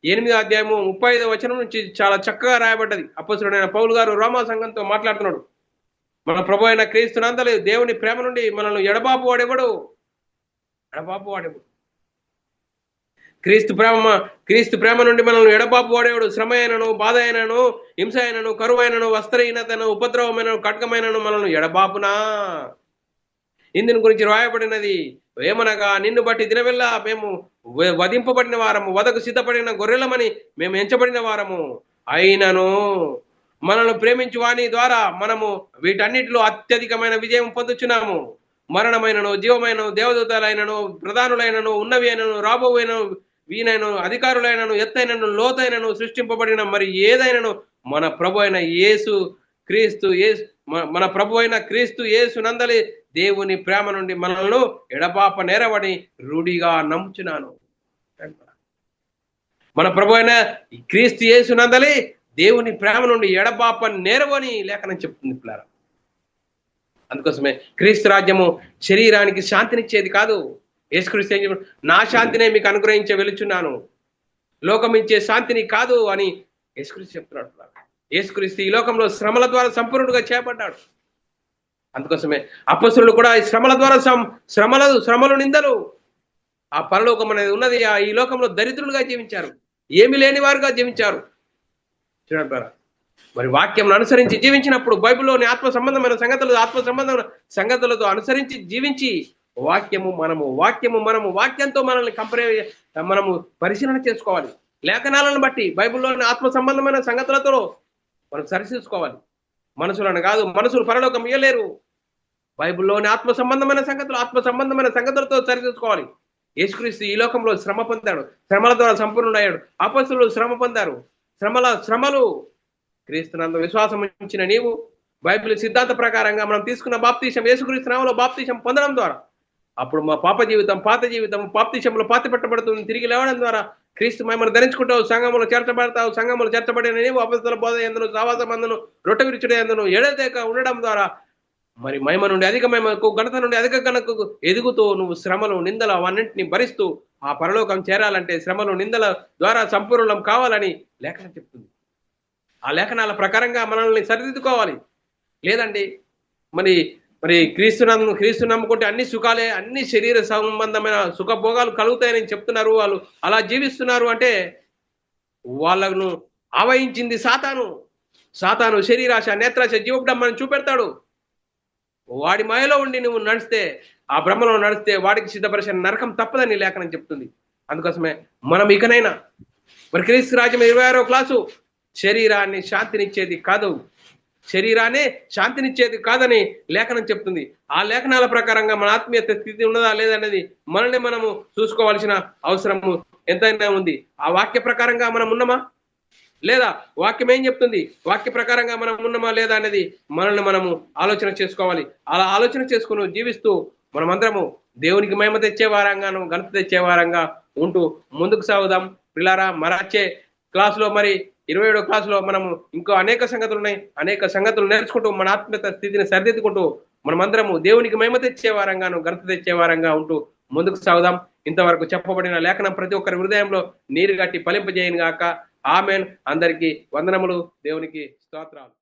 Speaker 1: 8వ అధ్యాయము 35వ వచనం నుంచి చాలా చక్కగా రాయబడ్డది. అపొస్తలుడైన పౌలు గారు రోమా సంఘంతో మాట్లాడుతున్నాడు. మన ప్రభు అయిన క్రీస్తునందలి దేవుని ప్రేమ నుండి మనల్ని ఎడబాపు వాడెవడు? క్రీస్తు ప్రేమ నుండి మనల్ని ఎడబాపు వాడేవాడు. శ్రమ అయినను, బాధ అయినను, హింస అయినను, కరువు అయినను, వస్త్రహీనతను, ఉపద్రవమైనను, ఖడ్గమైనను మనల్ని ఎడబాపునా. ఇందుని గురించి రాయబడినది ఏమనగా, నిన్ను బట్టి దినవెల్లా మేము వధింపబడిన వారము, వధకు సిద్ధపడిన గొర్రెలమని మేము ఎంచబడిన వారము అయినను మనల్ని ప్రేమించు వాని ద్వారా మనము వీటన్నిటిలో అత్యధికమైన విజయం పొందుచున్నాము. మరణమైనను, జీవమైనను, దేవదూతలైనను, ప్రధానులైనను, ఉన్నవి అయినను, రాబోయైనను, వీనైనను, అధికారులైనను, ఎత్తైనను, లోతైనను, సృష్టింపబడిన మరి ఏదైనను మన ప్రభు అయిన క్రీస్తు యేసు నందలి దేవుని ప్రేమ నుండి మనల్ని ఎడబాప నేరవని రూఢిగా నమ్ముచున్నాను. మన ప్రభు అయిన క్రీస్తు యేసు నందలి దేవుని ప్రేమ నుండి ఎడబాప నేరవని లేఖనం చెప్తుంది పిల్లరా. అందుకోసమే క్రీస్తు రాజ్యము శరీరానికి శాంతినిచ్చేది కాదు. యేసుక్రీస్తు ఏం చెప్పాడు? నా శాంతినే మీకు అనుగ్రహించే వెలుచున్నాను, లోకం ఇచ్చే శాంతిని కాదు అని యేసుక్రీస్తు చెప్తున్నాడు. యేసుక్రీస్తు ఈ లోకంలో శ్రమల ద్వారా సంపూర్ణుడుగా చేయబడ్డాడు. అందుకోసమే అపొస్తలులు కూడా ఈ శ్రమల ద్వారా శ్రమలు నిందలు ఆ పరలోకం అనేది ఉన్నది ఈ లోకంలో దరిద్రులుగా జీవించారు, ఏమి లేని వారుగా జీవించారు. చూడండి, మరి వాక్యం అనుసరించి జీవించినప్పుడు బైబిల్లోని ఆత్మ సంబంధమైన సంగతులతో అనుసరించి జీవించి వాక్యము మనము వాక్యంతో మనల్ని మనము పరిశీలన చేసుకోవాలి. లేఖనాలను బట్టి బైబిల్లోని ఆత్మ సంబంధమైన సంగతులతో మనం సరిచూసుకోవాలి. మనసులను కాదు, మనసులు పరలోకం ఇయ్యలేరు. బైబిల్లోని ఆత్మ సంబంధమైన సంగతులతో సరిచూసుకోవాలి. యేసుక్రీస్తు ఈ లోకంలో శ్రమ పొందాడు, శ్రమల ద్వారా సంపూర్ణుడయ్యాడు. అపొస్తలులు శ్రమ పొందారు, శ్రమలు. క్రీస్తునందు విశ్వాసం ఉంచిన నీవు బైబిల్ సిద్ధాంత ప్రకారంగా మనం తీసుకున్న బాప్తీసం, యేసుక్రీస్తు నామములో బాప్తీసం పొందడం ద్వారా అప్పుడు మా పాత జీవితం బాప్తీసంలో పాతి పెట్టబడుతుంది. తిరిగి లేవడం ద్వారా క్రీస్తు మహిమను ధరించుకుంటావు, సంఘములో చేర్చబడతావు. సంఘములో చేర్చబడిన నీవు అపొస్తలుల బోధ యందును, సహవాసమందును, రొట్టె విరుచుట యందును ఎడతెగక ఉండడం ద్వారా మరి మహిమ నుండి అధిక మహిమకు, ఘనత నుండి అధిక ఘనతకు ఎదుగుతూ నువ్వు శ్రమలు నిందలు అవన్నింటినీ భరిస్తూ ఆ పరలోకం చేరాలంటే శ్రమలు నిందల ద్వారా సంపూర్ణం కావాలని లేఖనం చెప్తుంది. ఆ లేఖనాల ప్రకారంగా మనల్ని సరిదిద్దుకోవాలి. లేదండి మరి క్రీస్తు నమ్ముకుంటే అన్ని సుఖాలే, అన్ని శరీర సంబంధమైన సుఖభోగాలు కలుగుతాయని చెప్తున్నారు. వాళ్ళు అలా జీవిస్తున్నారు అంటే వాళ్ళను ఆవహించింది సాతాను శరీరాశ, నేత్రాశ, జీవబ్రహ్మని చూపెడతాడు. వాడి మాయలో ఉండి నువ్వు నడిస్తే, ఆ బ్రహ్మలో నడిస్తే వాడికి సిద్ధపరిచిన నరకం తప్పదని లేఖనం చెప్తుంది. అందుకోసమే మనం ఇకనైనా మరి క్రీస్తు రాజ్యం 26వ క్లాసు శరీరాన్ని శాంతినిచ్చేది కాదని లేఖనం చెప్తుంది. ఆ లేఖనాల ప్రకారంగా మన ఆత్మీయ స్థితి ఉన్నదా లేదనేది మనల్ని మనము చూసుకోవాల్సిన అవసరము ఎంతైనా ఉంది. ఆ వాక్య ప్రకారంగా మనం ఉన్నామా లేదా, వాక్యం ఏం చెప్తుంది, వాక్య ప్రకారంగా మనం ఉన్నామా లేదా అనేది మనల్ని మనము ఆలోచన చేసుకోవాలి. అలా ఆలోచన చేసుకుని జీవిస్తూ మనమందరము దేవునికి మహిమ తెచ్చేవారంగాను, ఘనత తెచ్చేవారంగా ఉంటూ ముందుకు సాగుదాం. పిల్లారా, మరొచ్చే క్లాసులో మరి 27వ క్లాసులో మనము ఇంకో అనేక సంగతులు ఉన్నాయి. అనేక సంగతులు నేర్చుకుంటూ మన ఆత్మీయత స్థితిని సరిదిద్దుకుంటూ మనమందరము దేవునికి మహిమ తెచ్చేవారంగాను, ఘనత తెచ్చేవారంగా ఉంటూ ముందుకు సాగుదాం. ఇంతవరకు చెప్పబడిన లేఖనం ప్రతి ఒక్కరి హృదయంలో నీరు గట్టి ఫలింపజేయను గాక. ఆమెన్. అందరికీ వందనములు. దేవునికి స్తోత్రాలు.